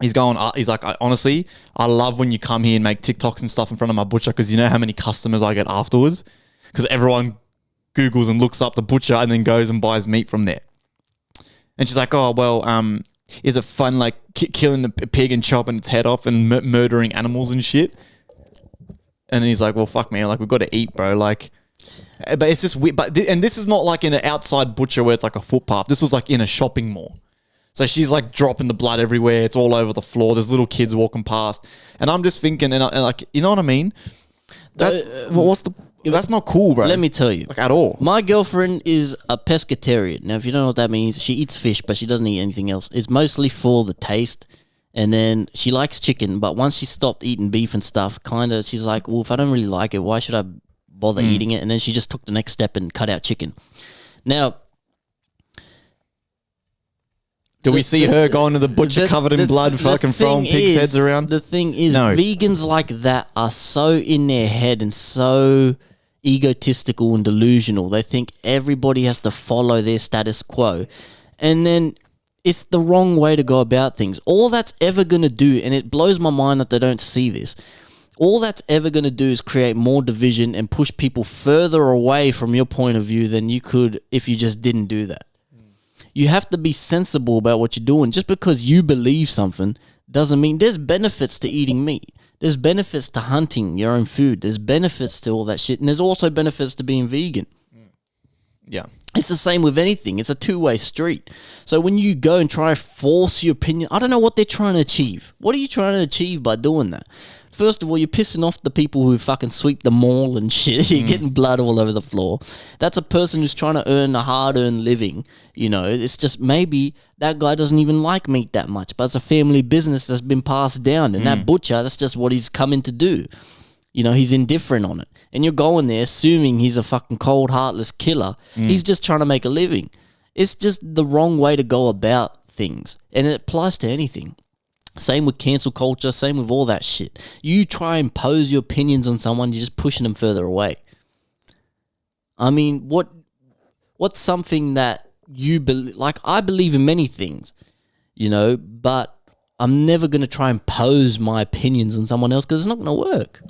He's like, honestly, I love when you come here and make TikToks and stuff in front of my butcher because you know how many customers I get afterwards? Because everyone Googles and looks up the butcher and then goes and buys meat from there. And she's like, oh, well, is it fun like killing a pig and chopping its head off and murdering animals and shit? And he's like, well, fuck, man, like we've got to eat, bro. Like, but it's just weird. And this is not like in an outside butcher where it's like a footpath. This was like in a shopping mall. So she's like dropping the blood everywhere. It's all over the floor. There's little kids walking past. And I'm just thinking, and like, you know what I mean? That's not cool, bro. Let me tell you. Like at all. My girlfriend is a pescatarian. Now, if you don't know what that means, she eats fish, but she doesn't eat anything else. It's mostly for the taste. And then she likes chicken, but once she stopped eating beef and stuff, she's like, well, if I don't really like it, why should I bother eating it? And then she just took the next step and cut out chicken. Now, do we see her going to the butcher covered in blood, fucking throwing pigs' heads around? The thing is, vegans like that are so in their head and so egotistical and delusional. They think everybody has to follow their status quo. And then it's the wrong way to go about things. All that's ever going to do, and it blows my mind that they don't see this, all that's ever going to do is create more division and push people further away from your point of view than you could if you just didn't do that. You have to be sensible about what you're doing. Just because you believe something doesn't mean there's benefits to eating meat. There's benefits to hunting your own food. There's benefits to all that shit. And there's also benefits to being vegan. Yeah. It's the same with anything. It's a two-way street. So when you go and try to force your opinion, I don't know what they're trying to achieve. What are you trying to achieve by doing that? First of all, you're pissing off the people who fucking sweep the mall and shit. You're getting blood all over the floor. That's a person who's trying to earn a hard-earned living. You know, it's just maybe that guy doesn't even like meat that much, but it's a family business that's been passed down. And that butcher, that's just what he's coming to do. You know, he's indifferent on it. And you're going there assuming he's a fucking cold, heartless killer. He's just trying to make a living. It's just the wrong way to go about things. And it applies to anything. Same with cancel culture, same with all that shit. You try and impose your opinions on someone, you're just pushing them further away. I mean, what's something that you believe? Like, I believe in many things, you know, but I'm never going to try and impose my opinions on someone else because it's not going to work.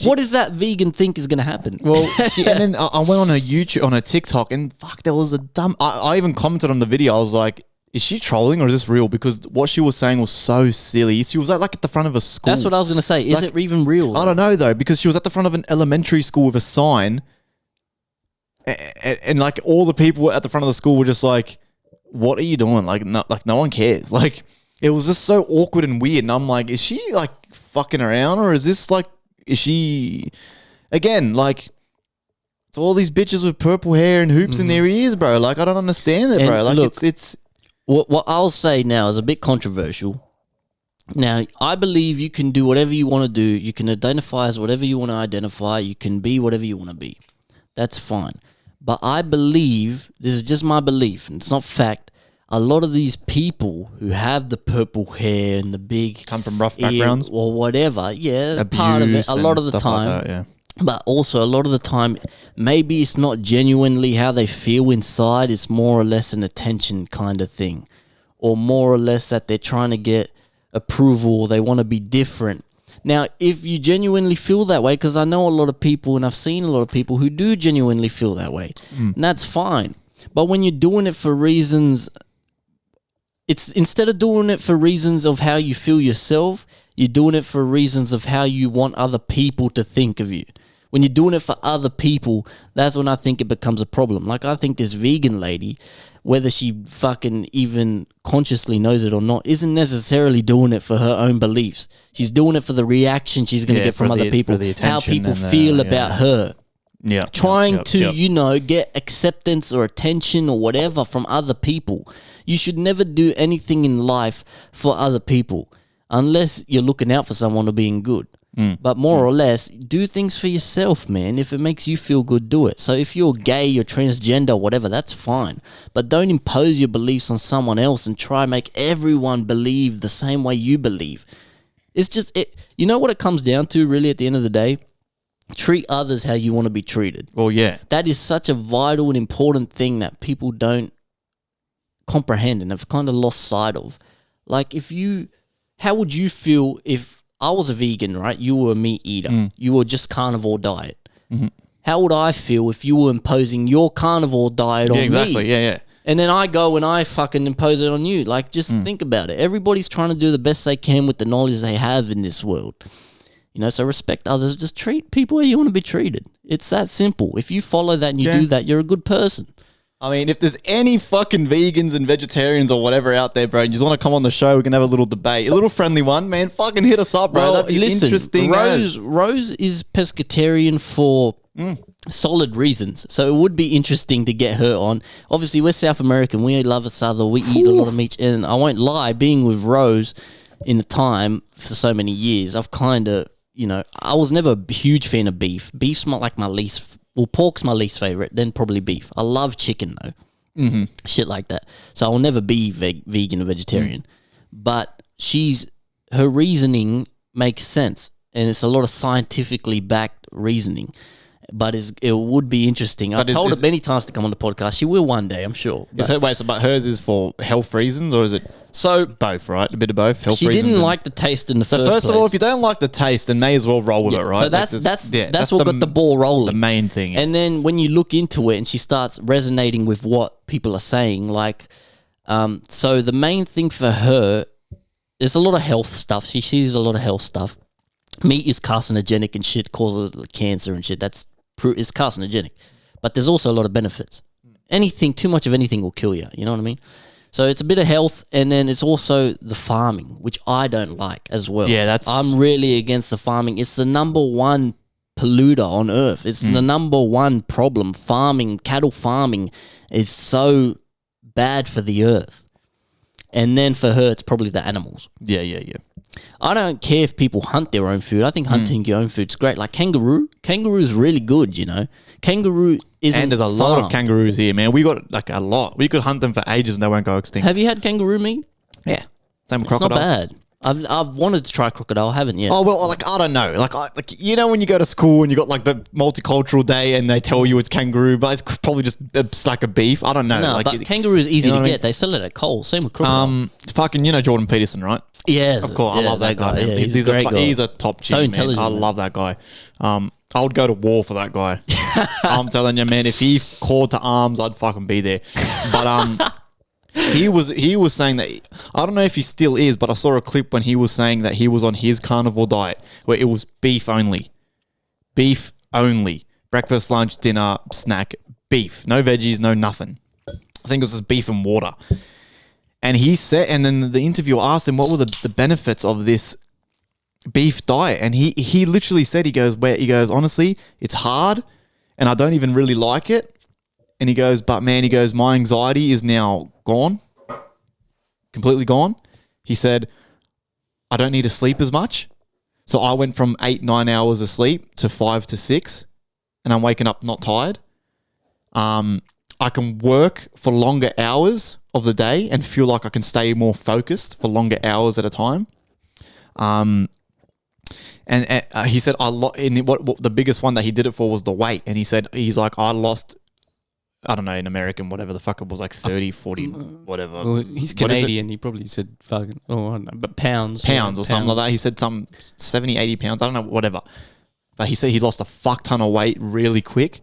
What does that vegan think is going to happen? Well, and then I went on her YouTube, on her TikTok, and fuck, there was a dumb... I even commented on the video. I was like, is she trolling or is this real? Because what she was saying was so silly. She was like at the front of a school. That's what I was going to say. Is it even real? I don't know though, because she was at the front of an elementary school with a sign, and like all the people at the front of the school were just like, "What are you doing?" Like no one cares. Like it was just so awkward and weird. And I'm like, is she like fucking around or is this like, is she again like? It's all these bitches with purple hair and hoops in their ears, bro. Like I don't understand it, bro. Like look, it's. What I'll say now is a bit controversial. Now, I believe you can do whatever you want to do. You can identify as whatever you want to identify. You can be whatever you want to be. That's fine. But I believe, this is just my belief, and it's not fact, a lot of these people who have the purple hair and the big... Come from rough backgrounds? Or whatever, yeah, Abuse part of it, a lot of the time. Like that, yeah. But also, a lot of the time, maybe it's not genuinely how they feel inside. It's more or less an attention kind of thing. Or more or less that they're trying to get approval. They want to be different. Now, if you genuinely feel that way, because I know a lot of people, and I've seen a lot of people who do genuinely feel that way, and that's fine. But when you're doing it for reasons... It's instead of doing it for reasons of how you feel yourself, you're doing it for reasons of how you want other people to think of you. When you're doing it for other people, that's when I think it becomes a problem. Like, I think this vegan lady, whether she fucking even consciously knows it or not, isn't necessarily doing it for her own beliefs. She's doing it for the reaction she's going to get from other people, how people feel about her. Yeah, trying to get acceptance or attention or whatever from other people. You should never do anything in life for other people unless you're looking out for someone or being good. But more or less, do things for yourself, man. If it makes you feel good, do it. So if you're gay, you're transgender, whatever, that's fine. But don't impose your beliefs on someone else and try and make everyone believe the same way you believe. It's just, you know what it comes down to really at the end of the day? Treat others how you want to be treated. Well, yeah. That is such a vital and important thing that people don't comprehend and have kind of lost sight of. Like, how would you feel if I was a vegan, right? You were a meat eater. You were just carnivore diet. How would I feel if you were imposing your carnivore diet on me? Exactly. Yeah. And then I go and I fucking impose it on you. Like, just think about it. Everybody's trying to do the best they can with the knowledge they have in this world. You know, so respect others. Just treat people how you want to be treated. It's that simple. If you follow that and you do that, you're a good person. I mean, if there's any fucking vegans and vegetarians or whatever out there, bro, and you just want to come on the show, we can have a little debate. A little friendly one, man. Fucking hit us up, bro. That'd be interesting. Rose is pescatarian for solid reasons. So it would be interesting to get her on. Obviously, we're South American. We love each other. We eat a lot of meat. And I won't lie, being with Rose in the time for so many years, I've kind of... You know, I was never a huge fan of beef. Beef's like my least... Well, pork's my least favorite, then probably beef. I love chicken, though. Shit like that. So I'll never be vegan or vegetarian. But her reasoning makes sense. And it's a lot of scientifically backed reasoning. But it would be interesting. I've told her many times to come on the podcast. She will one day, I'm sure. But hers is for health reasons, or is it both, right? A bit of both? Health reasons? She didn't like the taste in the first place. So first of all, if you don't like the taste, then may as well roll with it, right? So that's what got the ball rolling. The main thing. And then when you look into it and she starts resonating with what people are saying, like, so the main thing for her, there's a lot of health stuff. She sees a lot of health stuff. Meat is carcinogenic and shit, causes cancer and shit. It's carcinogenic, but there's also a lot of benefits. Too much of anything will kill you. You know what I mean? So it's a bit of health, and then it's also the farming, which I don't like as well. Yeah, I'm really against the farming. It's the number one polluter on earth. It's the number one problem. Cattle farming is so bad for the earth. And then for her, it's probably the animals. Yeah. I don't care if people hunt their own food. I think hunting your own food's great. Like kangaroo is really good, you know. Kangaroo isn't And there's a lot of kangaroos here, man. We got like a lot. We could hunt them for ages and they won't go extinct. Have you had kangaroo meat? Yeah. Same with crocodile. crocodile. It's not bad. I've wanted to try crocodile, haven't yet. Oh, well, like, I don't know. Like you know when you go to school and you got, like, the multicultural day and they tell you it's kangaroo, but it's probably just like a beef. I don't know. No, like, but kangaroo is easy to get. They sell it at Coles. Same with crocodile. Fucking, you know Jordan Peterson, right? Yeah. Of course. I love that guy. Yeah, he's a great guy. He's a top so G, intelligent. Man. I love that guy. I would go to war for that guy. I'm telling you, man, if he called to arms, I'd fucking be there. But he was saying that, I don't know if he still is, but I saw a clip when he was saying that he was on his carnivore diet where it was beef only. Beef only. Breakfast, lunch, dinner, snack, beef. No veggies, no nothing. I think it was just beef and water. And he said, and then the interviewer asked him what were the benefits of this beef diet, and he literally said, he goes, honestly, it's hard and I don't even really like it. And he goes, but man, my anxiety is now gone, completely gone. He said, I don't need to sleep as much. So I went from 8-9 hours of sleep to 5 to 6, and I'm waking up not tired. I can work for longer hours of the day and feel like I can stay more focused for longer hours at a time. And he said what the biggest one that he did it for was the weight. And he said he's like, I lost, I don't know, in American, whatever the fuck it was, like 30, 40, whatever. Well, he's Canadian. He probably said fucking, I don't know, but pounds or something like that. He said some 70, 80 pounds. I don't know, whatever. But he said he lost a fuck ton of weight really quick.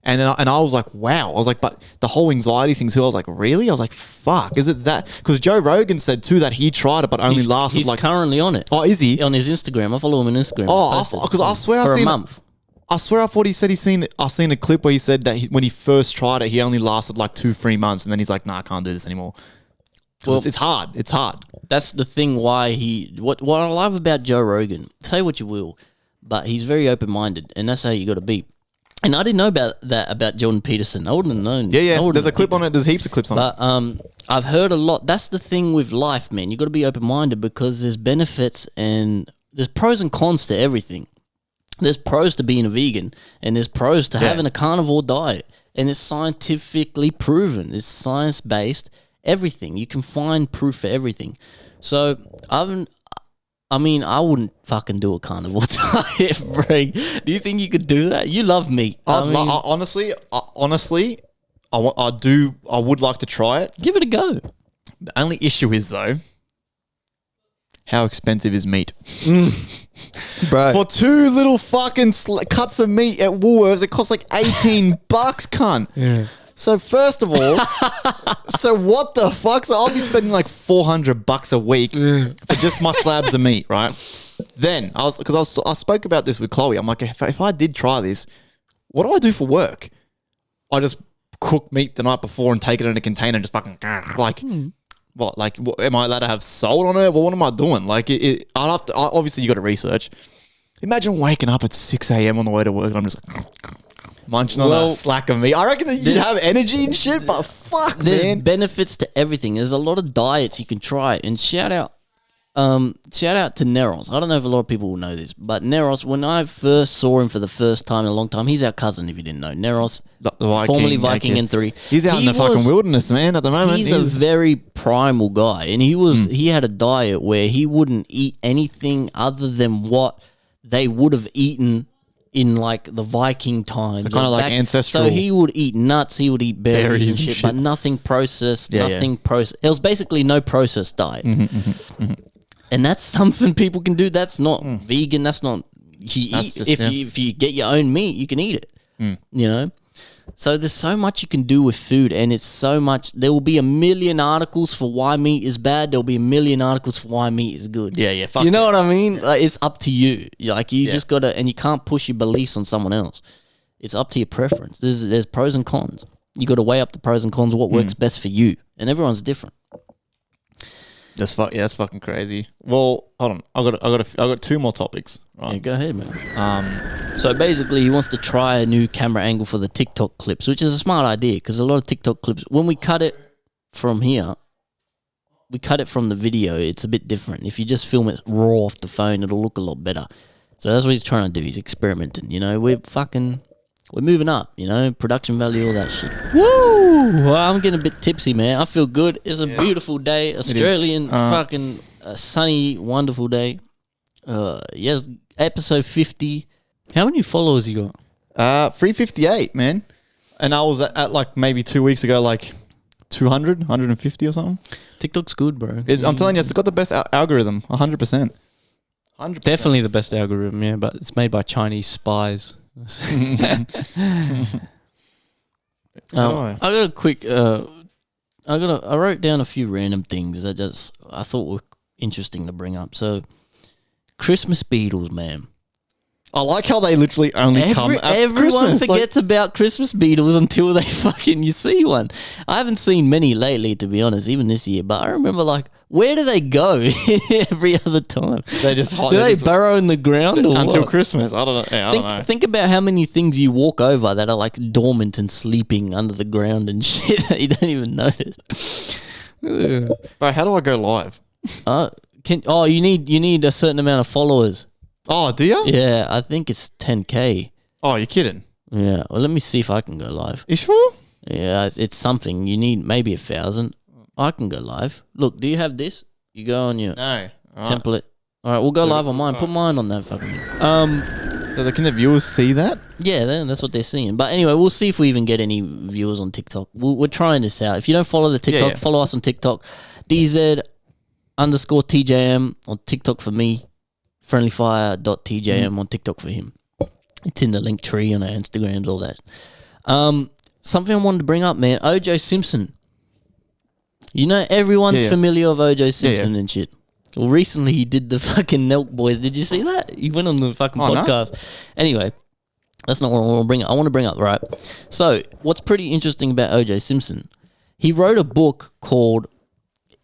And then I was like, wow. I was like, but the whole anxiety thing too, I was like, really? I was like, fuck, is it that? Because Joe Rogan said too that he tried it, but only lasted he's currently on it. Oh, is he? On his Instagram. I follow him on Instagram. Oh, because I swear for a month. I swear I thought he said I seen a clip where he said that when he first tried it, he only lasted like 2-3 months. And then he's like, nah, I can't do this anymore. Well, it's hard. It's hard. That's the thing why what I love about Joe Rogan, say what you will, but he's very open-minded. And that's how you got to be. And I didn't know about Jordan Peterson. I wouldn't have known. Yeah. There's a clip on it. There's heaps of clips on it. But I've heard a lot. That's the thing with life, man. You got to be open-minded because there's benefits and there's pros and cons to everything. There's pros to being a vegan and there's pros to having a carnivore diet. And it's scientifically proven. It's science-based. Everything. You can find proof for everything. So I wouldn't fucking do a carnivore diet, bro. Do you think you could do that? You love meat. Honestly, I would like to try it. Give it a go. The only issue is, though, how expensive is meat? Bro. For 2 little fucking cuts of meat at Woolworths, it costs like $18, cunt. Yeah. So first of all, so what the fuck? So I'll be spending like $400 a week for just my slabs of meat, right? Then I spoke about this with Chloe. I'm like, if I did try this, what do I do for work? I just cook meat the night before and take it in a container and just fucking like, what? Like, am I allowed to have salt on it? Well, what am I doing? Like, I'll have to. Obviously, you got to research. Imagine waking up at 6 a.m. on the way to work and I'm just munching on a slack of meat. I reckon that you'd have energy and shit, but fuck, there's man. benefits to everything. There's a lot of diets you can try. And shout out to Neros. I don't know if a lot of people will know this, but Neros, when I first saw him for the first time in a long time, he's our cousin, if you didn't know. Neros, the Viking, formerly Viking N3. He's out in the fucking wilderness, man, at the moment. He's a very primal guy, and he had a diet where he wouldn't eat anything other than what they would have eaten in like the Viking times. So kind of like ancestral. So he would eat nuts, he would eat berries and shit, but nothing processed, processed. It was basically no processed diet. And that's something people can do. That's not vegan. That's not... If you get your own meat, you can eat it. You know? So there's so much you can do with food, and it's so much... There will be a million articles for why meat is bad. There'll be a million articles for why meat is good. Yeah. You know what I mean? Like, it's up to you. Like, you just got to... And you can't push your beliefs on someone else. It's up to your preference. There's pros and cons. You got to weigh up the pros and cons, what works best for you. And everyone's different. That's fucking crazy. Well, hold on. I got 2 more topics. Right? Yeah, go ahead, man. So basically, he wants to try a new camera angle for the TikTok clips, which is a smart idea because a lot of TikTok clips, when we cut it from here, we cut it from the video. It's a bit different. If you just film it raw off the phone, it'll look a lot better. So that's what he's trying to do. He's experimenting. You know, we're moving up. You know, production value, all that shit. Woo! Well, I'm getting a bit tipsy, man. I feel good. It's a beautiful day. Australian fucking sunny, wonderful day. Yes, episode 50. How many followers you got? 358, man. And I was at like maybe 2 weeks ago, like 200, 150 or something. TikTok's good, bro. I'm telling you, it's got the best algorithm, 100%. 100%. Definitely the best algorithm, yeah, but it's made by Chinese spies. I got a quick. I wrote down a few random things that I thought were interesting to bring up. So, Christmas beetles, man. I like how they literally only come at everyone Christmas. forgets about Christmas beetles until they you see one. I haven't seen many lately, to be honest, even this year. But I remember, like, where do they go every other time? They just do they burrow in the ground until what? Christmas? I don't know. Yeah, I don't know. Think about how many things you walk over that are like dormant and sleeping under the ground and shit that you don't even notice. Bro, how do I go live? You need a certain amount of followers. Oh, do you? Yeah, I think it's 10K. Oh, you're kidding. Yeah. Well, let me see if I can go live. You sure? Yeah, it's something. You need maybe 1,000. I can go live. Look, do you have this? You go on your No. template. All right, we'll go live on mine. Put mine on that fucking thing. So can the viewers see that? Yeah, then that's what they're seeing. But anyway, we'll see if we even get any viewers on TikTok. We're trying this out. If you don't follow the TikTok, follow us on TikTok. DZ_TJM on TikTok for me. FriendlyFIre.TJM on TikTok for him. It's in the link tree on our Instagrams, all that. Something I wanted to bring up, man. OJ Simpson. You know, everyone's familiar with OJ Simpson and shit. Well, recently he did the fucking Nelk Boys. Did you see that? He went on the fucking podcast. No. Anyway, that's not what I want to bring up. I want to bring up, right? So, what's pretty interesting about OJ Simpson, he wrote a book called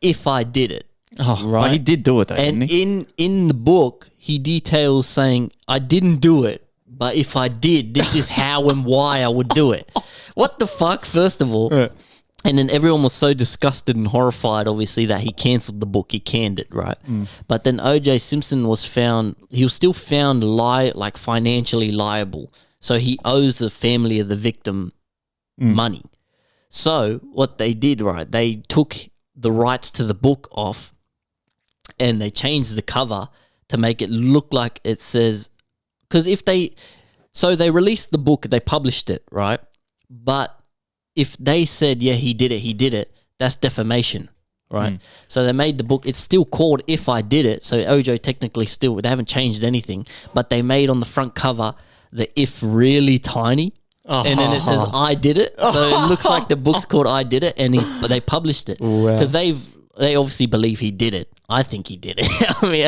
If I Did It. Oh, right? He did do it, though, and didn't he? in the book, he details saying, I didn't do it, but if I did, this is how and why I would do it. What the fuck, first of all? Right. And then everyone was so disgusted and horrified, obviously, that he cancelled the book. He canned it, right? But then OJ Simpson was found, he was still found like financially liable. So he owes the family of the victim money. So what they did, right, they took the rights to the book off and they changed the cover to make it look like it says, because so they released the book, they published it, right? But if they said, yeah, he did it, that's defamation, right? So they made the book, it's still called If I Did It, so OJ technically still, they haven't changed anything, but they made on the front cover the if really tiny, and then it says I did it, so it looks like the book's called I Did It, and but they published it, because they obviously believe he did it. I think he did it. I mean,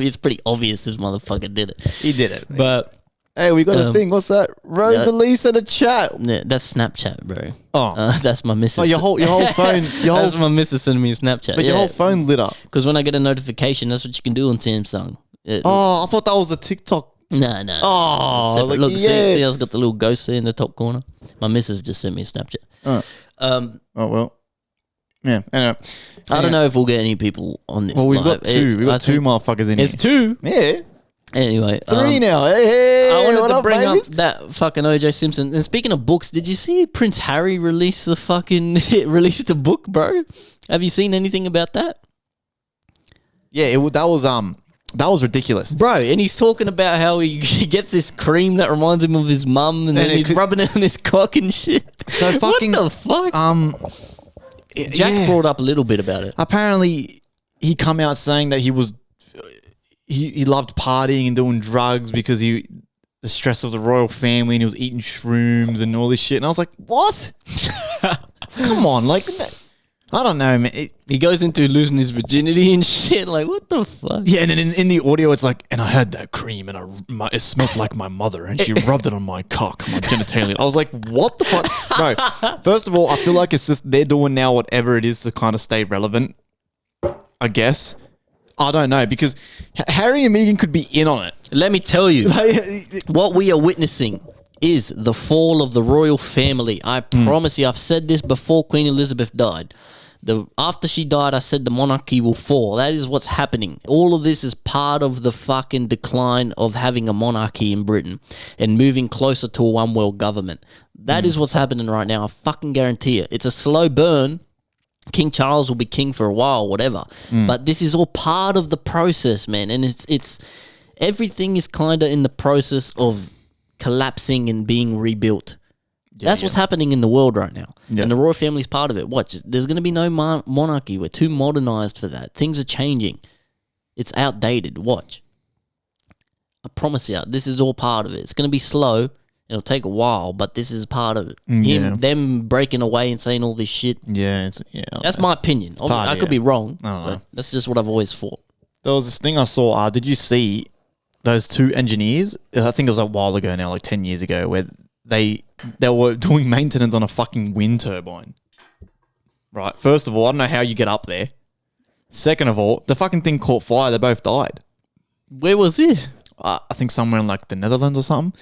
it's pretty obvious this motherfucker did it. He did it. But... Hey, we got a thing. What's that? Rosalie sent a chat. Yeah, that's Snapchat, bro. Oh, that's my missus. Oh, your whole phone. That's my missus sending me a Snapchat. But your whole phone lit up. Because when I get a notification, that's what you can do on Samsung. I thought that was a TikTok. No. Oh, like, look, see, I got the little ghost there in the top corner. My missus just sent me a Snapchat. Oh well. Yeah. Anyway. I don't know if we'll get any people on this. Well, we've got two. We've got two motherfuckers in here. It's two. Yeah. Anyway, 3 now. Hey, I wanted to bring babies? up that fucking OJ Simpson. And speaking of books, did you see Prince Harry release released a book, bro? Have you seen anything about that? Yeah, that was ridiculous, bro. And he's talking about how he gets this cream that reminds him of his mum, and then he's rubbing it on his cock and shit. So fucking what the fuck? Jack brought up a little bit about it. Apparently, he come out saying that he was. He loved partying and doing drugs because the stress of the royal family, and he was eating shrooms and all this shit. And I was like, what? Come on, like, I don't know, man. He goes into losing his virginity and shit. Like, what the fuck? Yeah, and then in the audio, it's like, and I had that cream, and it smelled like my mother, and she rubbed it on my cock, my genitalia. I was like, what the fuck? No, first of all, I feel like it's just they're doing now whatever it is to kind of stay relevant, I guess. I don't know, because Harry and Meghan could be in on it. Let me tell you, what we are witnessing is the fall of the royal family. I promise you, I've said this before Queen Elizabeth died. After she died, I said the monarchy will fall. That is what's happening. All of this is part of the fucking decline of having a monarchy in Britain and moving closer to a one world government. That is what's happening right now. I fucking guarantee it. It's a slow burn. King Charles will be king for a while, whatever. But this is all part of the process, man. And it's everything is kind of in the process of collapsing and being rebuilt. That's what's happening in the world right now. And the royal family's part of it. Watch, there's going to be no monarchy. We're too modernized for that. Things are changing. It's outdated. Watch. I promise you, this is all part of it. It's going to be slow. It'll take a while, but this is part of it. Them breaking away and saying all this shit. Yeah, that's my opinion. I could be wrong, but that's just what I've always thought. There was this thing I saw. Did you see those two engineers? I think it was a while ago now, like 10 years ago, where they were doing maintenance on a fucking wind turbine. Right. First of all, I don't know how you get up there. Second of all, the fucking thing caught fire. They both died. Where was this? I think somewhere in like the Netherlands or something.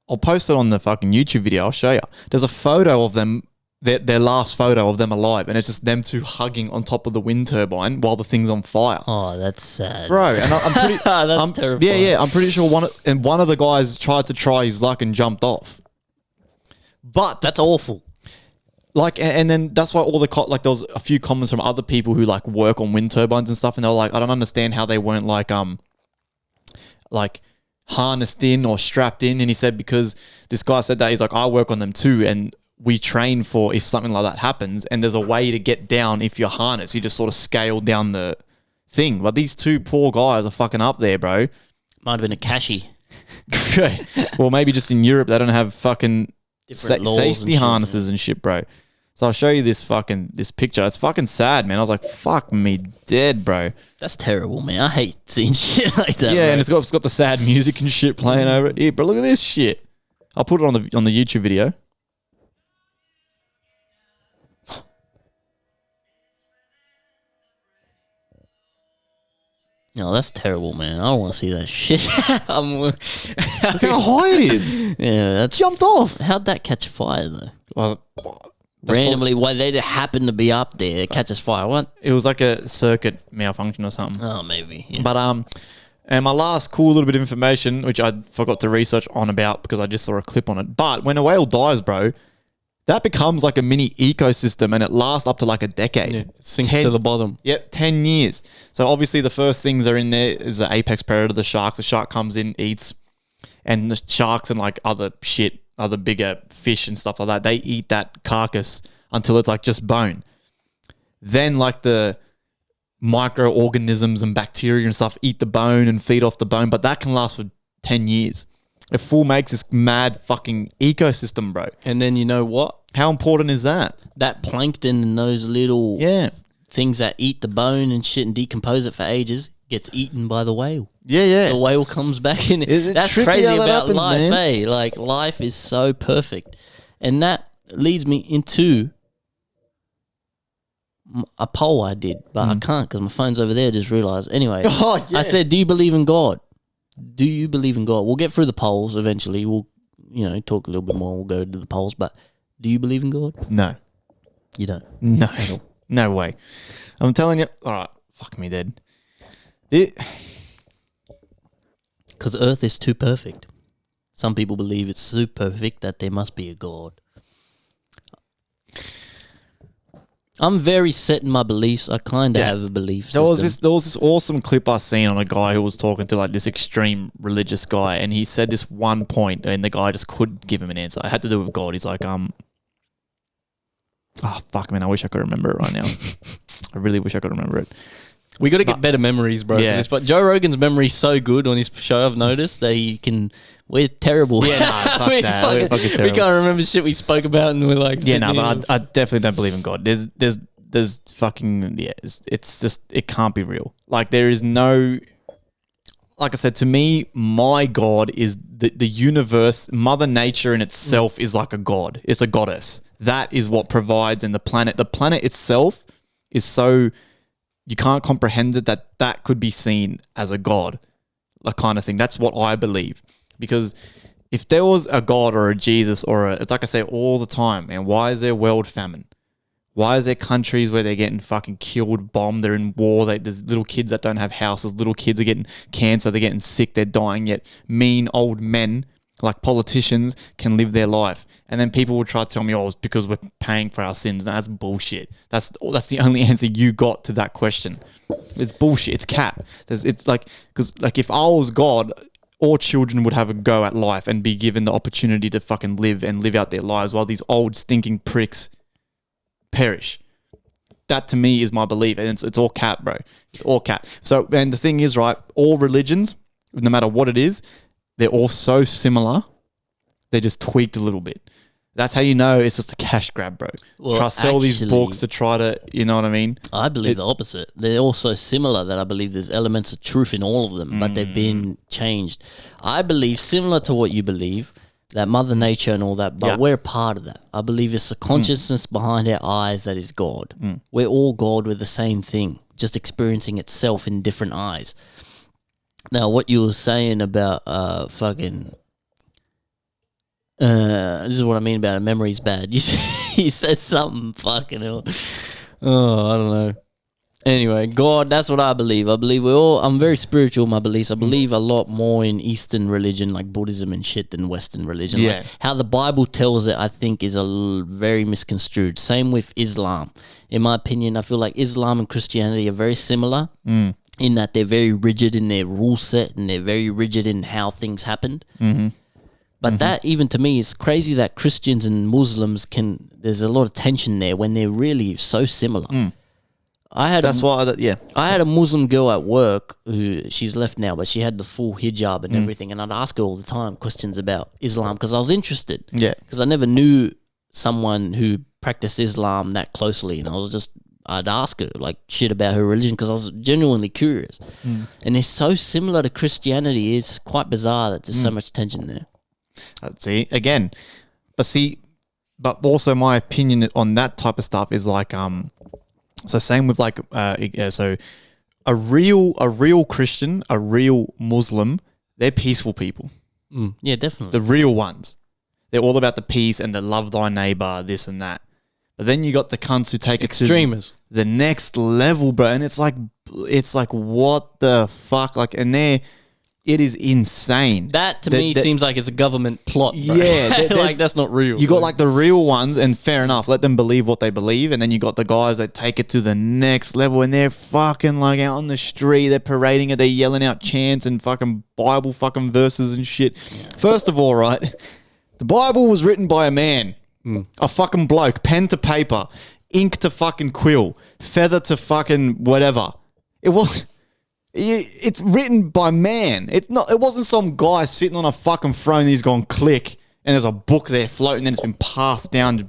I'll post it on the fucking YouTube video. I'll show you. There's a photo of them, their last photo of them alive, and it's just them two hugging on top of the wind turbine while the thing's on fire. Oh, that's sad, bro. And I'm pretty. That's terrifying. Yeah. I'm pretty sure one of the guys tried his luck and jumped off. But That's awful. like, and then that's why all the like there was a few comments from other people who like work on wind turbines and stuff, and they were like, I don't understand how they weren't like harnessed in or strapped in. And he said because this guy said that he's like, I work on them too, and we train for if something like that happens, and there's a way to get down if you're harnessed. You just sort of scale down the thing. But these two poor guys are fucking up there, bro. Might have been a cashy. Well, maybe just in Europe they don't have fucking Different laws and safety shit, harnesses and shit, bro. So I'll show you this picture. It's fucking sad, man. I was like, fuck me dead, bro. That's terrible, man. I hate seeing shit like that. Yeah, bro. and it's got the sad music and shit playing over it. Yeah, but look at this shit. I'll put it on the YouTube video. No, that's terrible, man. I don't want to see that shit. Look how high it is. Yeah, that's Jumped off. how'd that catch fire though? Well, Randomly, why they just happen to be up there? It catches fire. What? it was like a circuit malfunction or something. Oh, maybe. Yeah. But and my last cool little bit of information, which I forgot to research on about because I just saw a clip on it. But when a whale dies, bro, that becomes like a mini ecosystem, and it lasts up to like a decade. Yeah, it sinks to the bottom. Yep, 10 years. So obviously the first things are in there is the apex predator, the shark. The shark comes in, eats, and the sharks and like other bigger fish and stuff like that, they eat that carcass until it's like just bone. Then like the microorganisms and bacteria and stuff eat the bone and feed off the bone, but that can last for 10 years. It full makes this mad fucking ecosystem, bro. And then you know what? How important is that? That plankton and those little Yeah. things that eat the bone and shit and decompose it for ages gets eaten by the whale. Yeah, yeah. The whale comes back in. Is it That's trippy crazy how that about happens, life, man? eh? Like, life is so perfect. And that leads me into a poll I did, but I can't because my phone's over there. I just realised. Anyway, Oh, yeah. I said, do you believe in God? Do you believe in God? We'll get through the polls eventually. We'll, talk a little bit more. We'll go to the polls. But do you believe in God? No. You don't. No. No way. I'm telling you. All right. Fuck me dead. Because Earth is too perfect. Some people believe it's so perfect that there must be a God. I'm very set in my beliefs. I kind of have a belief There system. was this awesome clip I seen on a guy who was talking to like this extreme religious guy, and he said this one point, and the guy just couldn't give him an answer. It had to do with God. He's like, oh fuck, man, I wish I could remember it right now. I really wish I could remember it. We got to get better memories, bro. Yeah. For this. But Joe Rogan's memory's so good on his show. I've noticed that he can. We're terrible. Yeah, nah, fuck we that. We're fucking we terrible. can't remember shit we spoke about, and we're like, Yeah, sitting no, here. but I definitely don't believe in God. There's fucking, yeah, it's just, it can't be real. Like, there is no, like I said, to me, my God is the universe. Mother Nature in itself is like a god. It's a goddess. That is what provides, and the planet itself is so, you can't comprehend it, that could be seen as a god, like kind of thing. That's what I believe. Because if there was a God or a Jesus it's like I say all the time, man, why is there world famine? Why is there countries where they're getting fucking killed, bombed, they're in war, there's little kids that don't have houses, little kids are getting cancer, they're getting sick, they're dying, yet mean old men like politicians can live their life. And then people will try to tell me, it's because we're paying for our sins. No, that's bullshit. That's the only answer you got to that question. It's bullshit. It's cap. It's like, because like if I was God, all children would have a go at life and be given the opportunity to fucking live out their lives while these old stinking pricks perish. That to me is my belief, and it's all cap, bro. It's all cap. So, and the thing is, right, all religions, no matter what it is, they're all so similar. They're just tweaked a little bit. That's how you know it's just a cash grab, bro. Well, try to sell these actually, books to try to, you know what I mean? I believe the opposite. They're all so similar that I believe there's elements of truth in all of them, but they've been changed. I believe, similar to what you believe, that Mother Nature and all that, but we're a part of that. I believe it's the consciousness behind our eyes that is God. We're all God with the same thing, just experiencing itself in different eyes. Now, what you were saying about this is what I mean about a memory's bad. You said something fucking hell. Oh, I don't know. Anyway, God, that's what I believe. I believe I'm very spiritual in my beliefs. I believe a lot more in Eastern religion, like Buddhism and shit, than Western religion. Yeah. Like how the Bible tells it, I think, is very misconstrued. Same with Islam. In my opinion, I feel like Islam and Christianity are very similar in that they're very rigid in their rule set and they're very rigid in how things happened. But that, even to me, is crazy that Christians and Muslims there's a lot of tension there when they're really so similar. I had a Muslim girl at work who she's left now, but she had the full hijab and everything, and I'd ask her all the time questions about Islam because I was interested. Yeah, because I never knew someone who practiced Islam that closely, and I'd ask her like shit about her religion because I was genuinely curious. And it's so similar to Christianity. It's quite bizarre that there's so much tension there. But also my opinion on that type of stuff is like so same with like so a real Christian, a real Muslim, they're peaceful people. Yeah, definitely. The real ones. They're all about the peace and the love thy neighbor, this and that. But then you got the cunts who take extremists it to the next level, bro. And it's like what the fuck? Like, and it is insane. That to me seems like it's a government plot, bro. Yeah. Like that's not real. You got like the real ones, and fair enough, let them believe what they believe. And then you got the guys that take it to the next level, and they're fucking like out on the street, they're parading it, they're yelling out chants and fucking Bible fucking verses and shit. Yeah. First of all, right, the Bible was written by a man, a fucking bloke, pen to paper, ink to fucking quill, feather to fucking whatever. It's written by man. It wasn't some guy sitting on a fucking throne and he's gone click and there's a book there floating and it's been passed down.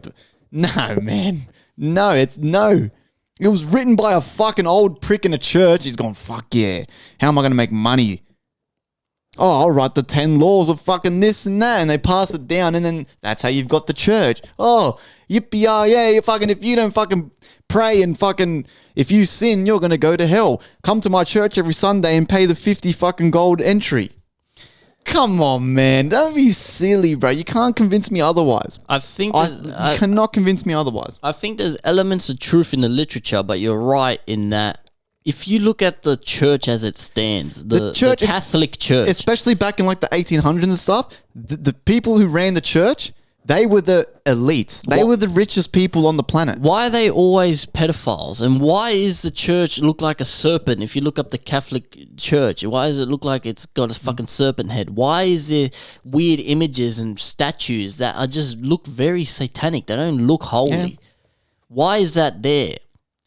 No, man. No. It was written by a fucking old prick in a church. He's gone, fuck yeah. How am I going to make money? Oh, I'll write the 10 laws of fucking this and that, and they pass it down, and then that's how you've got the church. Oh, yippee, yeah, fucking if you don't fucking pray and fucking if you sin, you're gonna go to hell. Come to my church every Sunday and pay the 50 fucking gold entry. Come on, man, don't be silly, bro. You can't convince me otherwise. You cannot convince me otherwise. I think there's elements of truth in the literature, but you're right in that. If you look at the church as it stands, the Catholic Church, especially back in like the 1800s and stuff, the people who ran the church, they were the elites. They were the richest people on the planet. Why are they always pedophiles? And why is the church look like a serpent? If you look up the Catholic Church, why does it look like it's got a fucking serpent head? Why is there weird images and statues that are just look very satanic? They don't look holy. Yeah. Why is that there?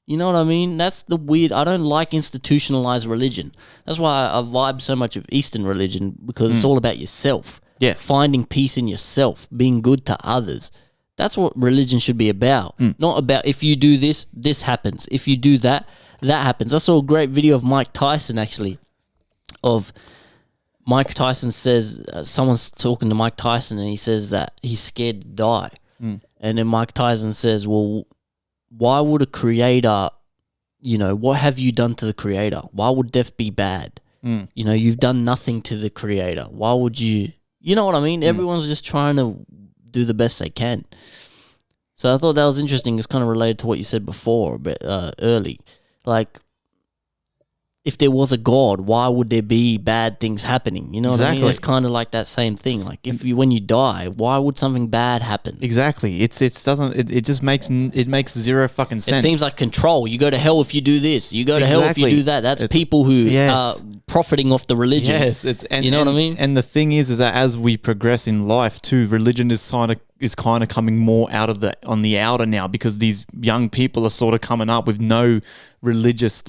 You know what I mean? That's the weird. I don't like institutionalized religion. That's why I vibe so much of Eastern religion, because it's all about yourself. Yeah. Finding peace in yourself, being good to others. That's what religion should be about. Not about if you do this, this happens. If you do that, that happens. I saw a great video of Mike Tyson, actually. Of Mike Tyson says, someone's talking to Mike Tyson and he says that he's scared to die. And then Mike Tyson says, well, why would a creator, what have you done to the creator? Why would death be bad? You've done nothing to the creator. Why would you, you know what I mean? Everyone's just trying to do the best they can. So I thought that was interesting. It's kind of related to what you said before, but early. Like, if there was a God, why would there be bad things happening? You know what I mean? It's kind of like that same thing. Like when you die, why would something bad happen? Exactly. It just makes zero fucking sense. It seems like control. You go to hell if you do this. You go to hell if you do that. That's people who are profiting off the religion. Yes, you know what I mean? And the thing is that as we progress in life too, religion is kind of coming more on the outer now, because these young people are sort of coming up with no religious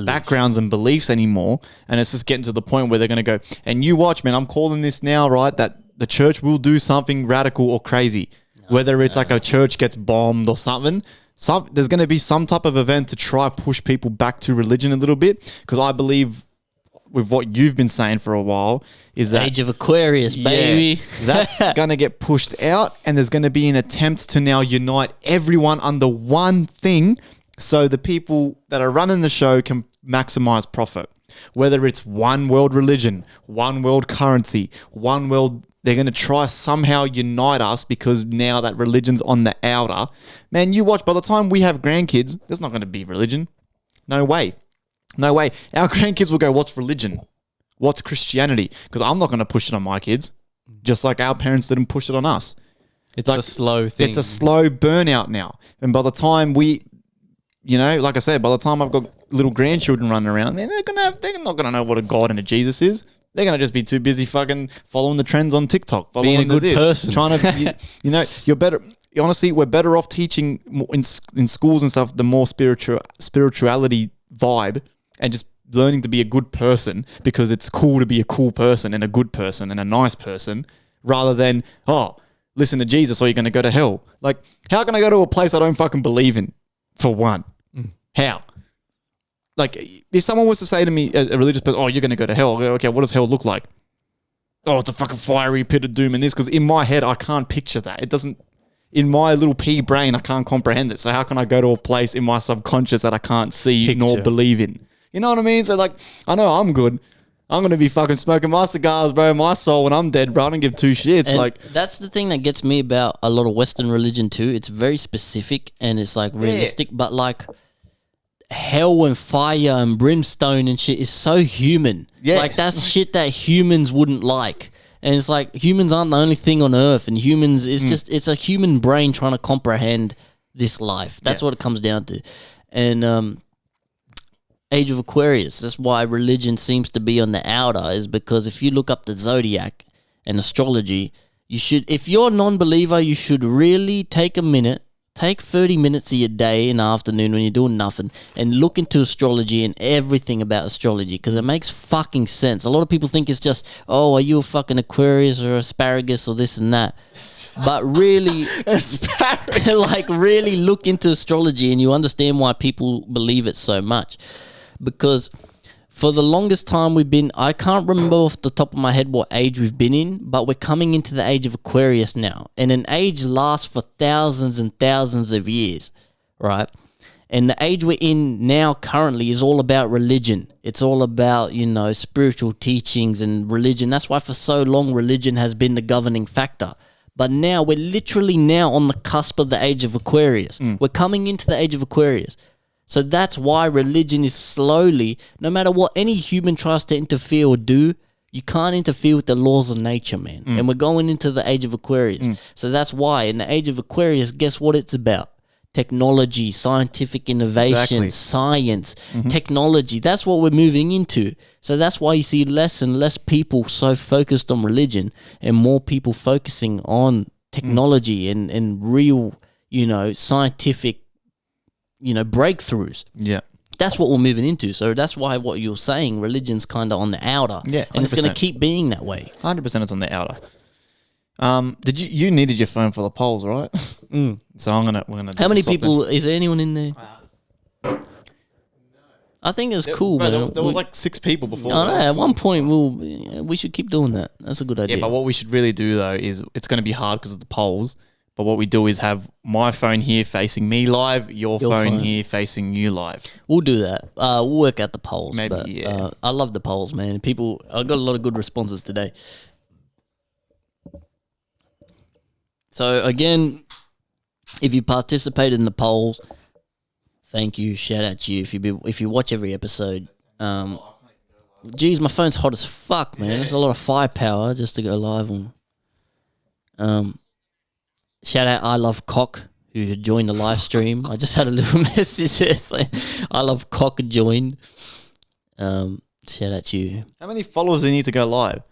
backgrounds and beliefs anymore, and it's just getting to the point where they're going to go, and you watch, man, I'm calling this now, right, that the church will do something radical or crazy, whether it's like a church gets bombed or something. There's going to be some type of event to try push people back to religion a little bit, because I believe with what you've been saying for a while is that Age of Aquarius, baby. That's going to get pushed out, and there's going to be an attempt to now unite everyone under one thing, so the people that are running the show can maximize profit. Whether it's one world religion, one world currency, one world, they're going to try somehow unite us, because now that religion's on the outer. Man, you watch, by the time we have grandkids, there's not going to be religion. No way. No way. Our grandkids will go, what's religion? What's Christianity? Because I'm not going to push it on my kids, just like our parents didn't push it on us. It's like, a slow thing. It's a slow burnout now. And by the time like I said, by the time I've got little grandchildren running around, man, they're not going to know what a God and a Jesus is. They're going to just be too busy fucking following the trends on TikTok. Being a good person. Trying to, you're better. Honestly, we're better off teaching in schools and stuff the more spirituality vibe and just learning to be a good person, because it's cool to be a cool person and a good person and a nice person, rather than, listen to Jesus or you're going to go to hell. Like, how can I go to a place I don't fucking believe in, for one? How? Like, if someone was to say to me, a religious person, you're going to go to hell. I go, okay, what does hell look like? Oh, it's a fucking fiery pit of doom and this, because in my head, I can't picture that. It doesn't, in my little pea brain, I can't comprehend it. So how can I go to a place in my subconscious that I can't see nor believe in? You know what I mean? So like, I know I'm good. I'm going to be fucking smoking my cigars, bro, my soul when I'm dead, bro. I don't give two shits. And like, that's the thing that gets me about a lot of Western religion too. It's very specific and it's like realistic, but like hell and fire and brimstone and shit is so human. Yeah. Like that's shit that humans wouldn't like. And it's like humans aren't the only thing on earth, and humans is just, it's a human brain trying to comprehend this life. That's what it comes down to. And Age of Aquarius, that's why religion seems to be on the outer, is because if you look up the zodiac and astrology, you should, if you're a non-believer, you should really take 30 minutes of your day in the afternoon when you're doing nothing and look into astrology and everything about astrology, because it makes fucking sense. A lot of people think it's just, are you a fucking Aquarius or asparagus or this and that? But really, like really look into astrology and you understand why people believe it so much. Because for the longest time I can't remember off the top of my head what age we've been in, but we're coming into the age of Aquarius now. And an age lasts for thousands and thousands of years, right? And the age we're in now currently is all about religion. It's all about, spiritual teachings and religion. That's why for so long religion has been the governing factor. But now we're literally now on the cusp of the age of Aquarius. We're coming into the age of Aquarius. So that's why religion is slowly, no matter what any human tries to interfere or do, you can't interfere with the laws of nature, man. And we're going into the age of Aquarius. So that's why in the age of Aquarius, guess what it's about? Technology, scientific innovation, science, technology. That's what we're moving into. So that's why you see less and less people so focused on religion and more people focusing on technology and real, scientific breakthroughs. Yeah. That's what we're moving into. So that's why what you're saying, religion's kind of on the outer. Yeah, 100%. And it's going to keep being that way. 100% it's on the outer. Did you needed your phone for the polls, right? So we're gonna. How many people? Is there anyone in there? I think it's cool, man. There was like 6 people before. At one point we should keep doing that. That's a good idea. Yeah, but what we should really do though is it's going to be hard because of the polls. But what we do is have my phone here facing me live, your phone here facing you live. We'll do that. We'll work out the polls. Maybe, but, yeah. I love the polls, man. I got a lot of good responses today. So again, if you participated in the polls, thank you. Shout out to you if you watch every episode. Geez, my phone's hot as fuck, man. There's a lot of firepower just to go live on. Shout out I Love Cock, who joined the live stream. I just had a little message there saying I Love Cock joined. Shout out to you. How many followers do you need to go live?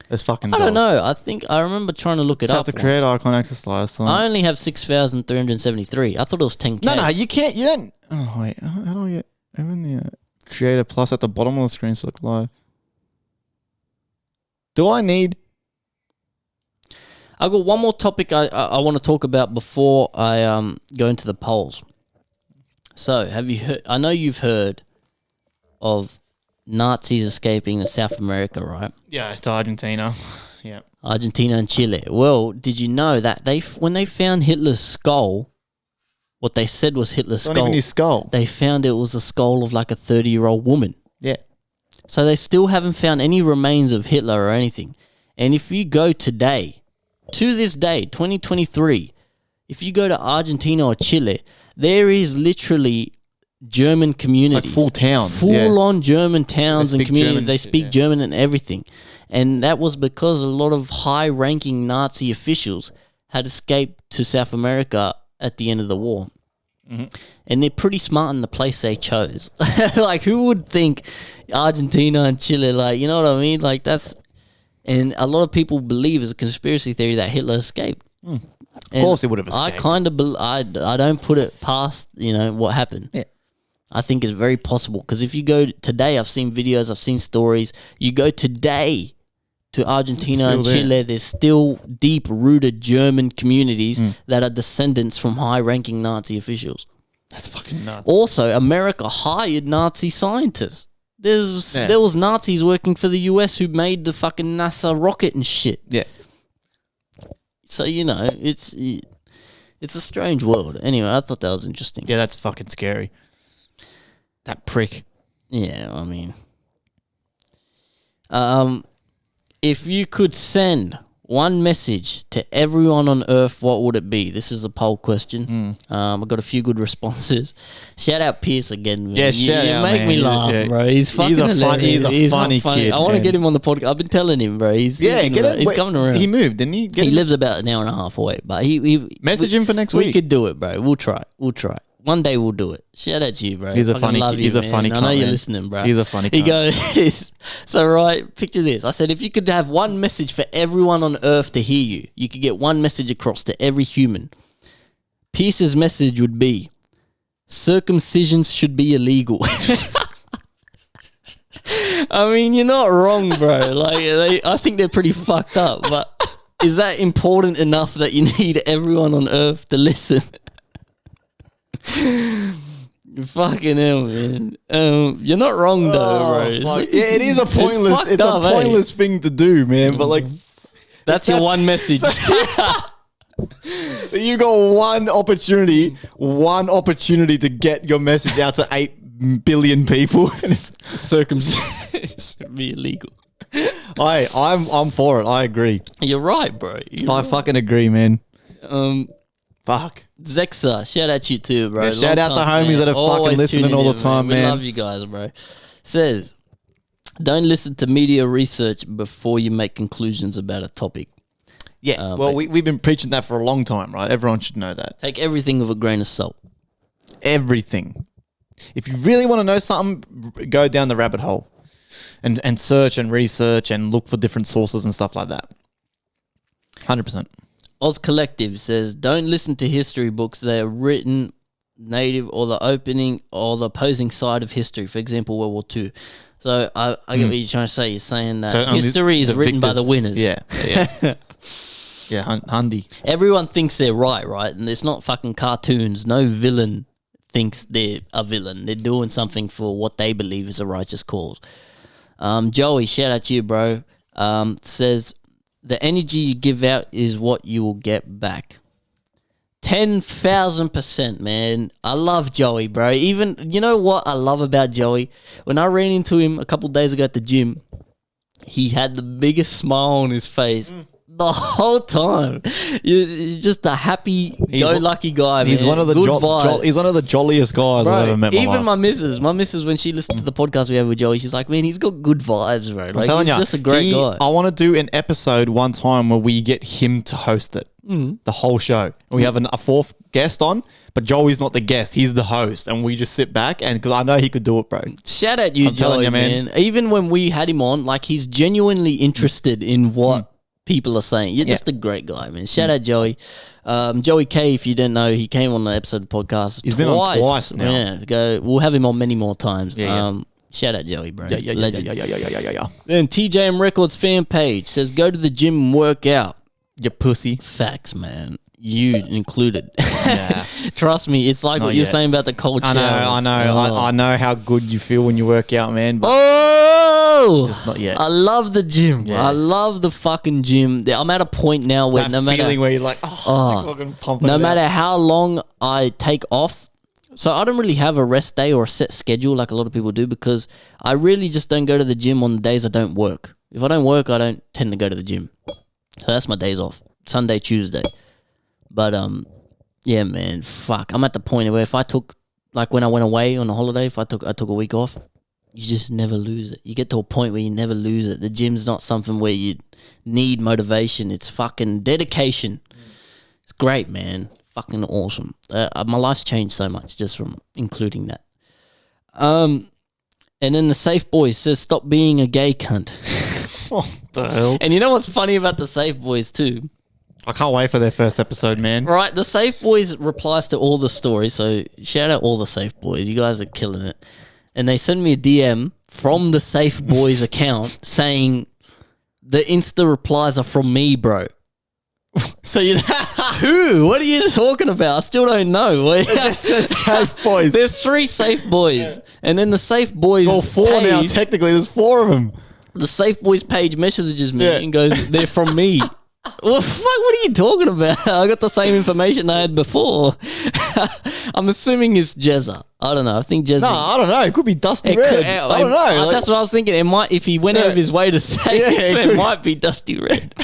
That's fucking I don't know. I think I remember trying to look it up. Have to create icon access last time. I only have 6,373. I thought it was 10K. No, you can't. You don't. Oh, wait. How do I get... create a plus at the bottom of the screen so look live. Do I need... I got one more topic I want to talk about before I go into the polls. So, have you heard? I know you've heard of Nazis escaping to South America, right? Yeah, to Argentina. Yeah, Argentina and Chile. Well, did you know that when they found Hitler's skull, what they said was Hitler's skull. Not even his skull. They found it was the skull of like a 30-year-old woman. Yeah. So they still haven't found any remains of Hitler or anything. And if you go today, to this day, 2023, if you go to Argentina or Chile, there is literally German communities. Like full towns. Full on German towns and communities. German They shit, speak German and everything. And that was because a lot of high-ranking Nazi officials had escaped to South America at the end of the war. Mm-hmm. And they're pretty smart in the place they chose. Like, who would think Argentina and Chile, like, you know what I mean? Like, that's... And a lot of people believe it's a conspiracy theory that Hitler escaped. Of course he would have escaped. I kind of... I don't put it past, what happened. Yeah. I think it's very possible. Because if you go today, I've seen videos, I've seen stories. You go today to Argentina and Chile, there's still deep-rooted German communities that are descendants from high-ranking Nazi officials. That's fucking nuts. Also, America hired Nazi scientists. There was Nazis working for the US who made the fucking NASA rocket and shit. Yeah. So, it's a strange world. Anyway, I thought that was interesting. Yeah, that's fucking scary. That prick. Yeah, I mean... if you could send one message to everyone on Earth, what would it be? This is a poll question. I got a few good responses. Shout out Pierce again, man. Yeah, shout out, make man. me laugh, bro. He's fucking He's a funny kid. I want to man. get him on the podcast. I've been telling him, bro. He's coming around. He moved, didn't he? He lives about an hour and a half away, but Message him for next week. We could do it, bro. We'll try. One day we'll do it. Shout out to you, bro. He's a Fucking funny love kid. you, He's a man. funny I know cunt, you're man. listening, bro. He's a funny He cunt. goes, so right, picture this. I said, if you could have one message for everyone on Earth to hear you, you could get one message across to every human. Pierce's message would be, circumcisions should be illegal. I mean, you're not wrong, bro. Like, I think they're pretty fucked up, but is that important enough that you need everyone on Earth to listen? Fucking hell, man. You're not wrong though, bro. It is a pointless. It's a pointless thing to do, man. But like, that's your one message. You got one opportunity to get your message out to 8 billion people, and it's circumcision be illegal. I'm for it. I agree. You're right, bro. I fucking agree, man. Fuck. Zexa, shout out to you too, bro. Yeah, shout out to homies that are fucking listening all the time, man. We love you guys, bro. Says, don't listen to media research before you make conclusions about a topic. Yeah, well, we've been preaching that for a long time, right? Everyone should know that. Take everything with a grain of salt. Everything. If you really want to know something, go down the rabbit hole and search and research and look for different sources and stuff like that. 100%. Oz Collective says, don't listen to history books. They are written native or the opening or the opposing side of history. For example, World War II. So I get what you're trying to say. You're saying that history is written by the winners. Yeah. Yeah, Hundy. Everyone thinks they're right? And it's not fucking cartoons. No villain thinks they're a villain. They're doing something for what they believe is a righteous cause. Joey, shout out to you, bro. Says, the energy you give out is what you will get back. 10,000%, man. I love Joey, bro. Even, you know what I love about Joey? When I ran into him a couple days ago at the gym, he had the biggest smile on his face the whole time. He's just a happy-go-lucky guy, man. He's one of the he's one of the jolliest guys I've ever met. Even my missus, when she listened to the podcast we have with Joey, she's like, man, he's got good vibes, bro. Like, he's just a great guy. I want to do an episode one time where we get him to host it, the whole show. We have a fourth guest on, but Joey's not the guest; he's the host, and we just sit back and because I know he could do it, bro. Shout out you, Joey, man. Even when we had him on, like he's genuinely interested in what people are saying. You're just a great guy, man. Shout out Joey. Joey K, if you didn't know, he came on the episode of the podcast. He's been on twice now. Yeah, we'll have him on many more times. Shout out Joey, bro. Legend. Then TJM Records fan page says, go to the gym and work out. You pussy. Facts, man. You included. Trust me, it's like what you're saying about the cold showers. I know how good you feel when you work out, man. But just not yet. I love the gym. Yeah. I love the fucking gym. I'm at a point now where no matter how long I take off, so I don't really have a rest day or a set schedule like a lot of people do because I really just don't go to the gym on the days I don't work. If I don't work, I don't tend to go to the gym. So that's my days off. Sunday, Tuesday. But yeah, man, fuck. I'm at the point where if I took like when I went away on a holiday, if I took a week off, you just never lose it. You get to a point where you never lose it. The gym's not something where you need motivation. It's fucking dedication. It's great, man. Fucking awesome. My life's changed so much just from including that. And then the Safe Boys says, stop being a gay cunt. What the hell? And you know what's funny about the Safe Boys too? I can't wait for their first episode, man. Right, the Safe Boys replies to all the stories, so shout out all the Safe Boys. You guys are killing it. And they send me a DM from the Safe Boys account saying the Insta replies are from me, bro. So you Who? What are you talking about? I still don't know. It just says Safe Boys. There's 3 Safe Boys. And then the Safe Boys Well, 4 now, page, technically. There's 4 of them. the Safe Boys page messages me and goes, they're from me. Well, fuck, what are you talking about? I got the same information I had before. I'm assuming it's Jezza. I don't know. I think Jezza. No, I don't know. It could be Dusty Red. I don't know. That's what I was thinking. It might, if he went out of his way to say it might be Dusty Red.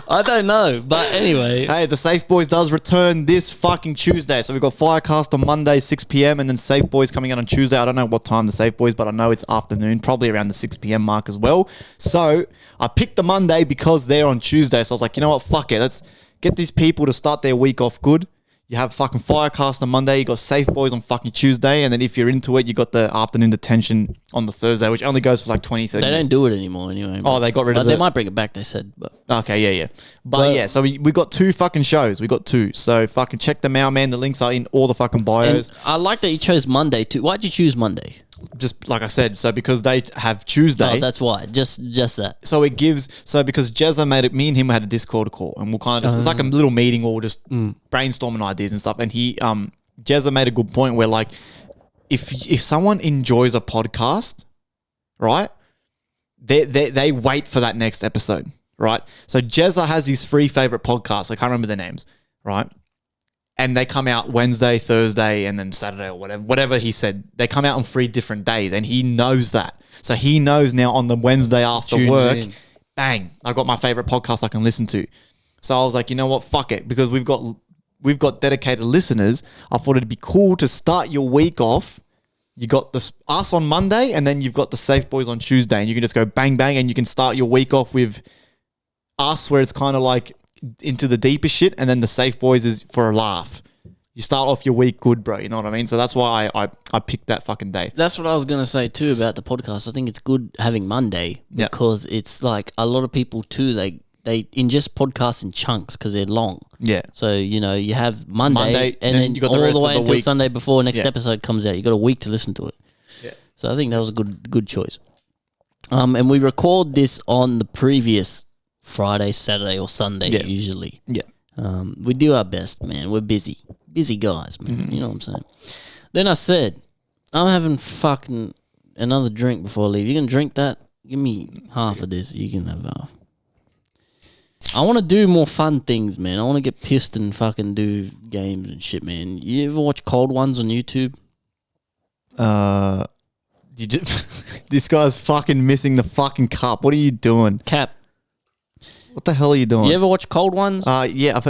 I don't know. But anyway. Hey, the Safe Boys does return this fucking Tuesday. So we've got FireCast on Monday, 6 p.m. and then Safe Boys coming out on Tuesday. I don't know what time the Safe Boys, but I know it's afternoon, probably around the 6 p.m. mark as well. So I picked the Monday because they're on Tuesday. So I was like, you know what? Fuck it. Let's get these people to start their week off good. You have fucking FireCast on Monday. You got Safe Boys on fucking Tuesday. And then if you're into it, you got the afternoon detention on the Thursday, which only goes for like 20, 30 They minutes. don't do it anymore anyway. Oh, they got rid of it. They might bring it back, they said. But okay, yeah. But yeah, so we got 2 fucking shows. We got 2. So fucking check them out, man. The links are in all the fucking bios. and I like that you chose Monday too. Why'd you choose Monday? Just like I said, so because they have Tuesday. Oh, that's why. Just that. So it gives, because Jezza made it, me and him had a Discord call and we'll kind of just, it's like a little meeting where we're just brainstorming ideas and stuff. And Jezza made a good point where like, if someone enjoys a podcast, right, they wait for that next episode, right? So Jezza has his 3 favorite podcasts. I can't remember their names, right? And they come out Wednesday, Thursday, and then Saturday or whatever he said. They come out on 3 different days, and he knows that. So he knows now on the Wednesday after work, bang, I got my favorite podcast I can listen to. So I was like, you know what, fuck it, because we've got dedicated listeners. I thought it'd be cool to start your week off. You got us on Monday, and then you've got the Safe Boys on Tuesday, and you can just go bang bang, and you can start your week off with us, where it's kind of like into the deeper shit, and then the Safe Boys is for a laugh. You start off your week good, bro. You know what I mean? So that's why I picked that fucking day. That's what I was going to say too about the podcast. I think it's good having Monday because it's like a lot of people too, they ingest podcasts in chunks because they're long. Yeah. So, you know, you have Monday and then you got all the rest the way of the until week. Sunday before next episode comes out. You got a week to listen to it. Yeah. So I think that was a good choice. And we record this on the previous Friday, Saturday, or Sunday usually. Yeah. We do our best, man. We're busy guys, man. You know what I'm saying? Then I said, I'm having fucking another drink before I leave. You can drink that? Give me half of this. You can have half. I want to do more fun things, man. I want to get pissed and fucking do games and shit, man. You ever watch Cold Ones on YouTube? This guy's fucking missing the fucking cup. What are you doing? Cap. What the hell are you doing? You ever watch Cold Ones? Yeah.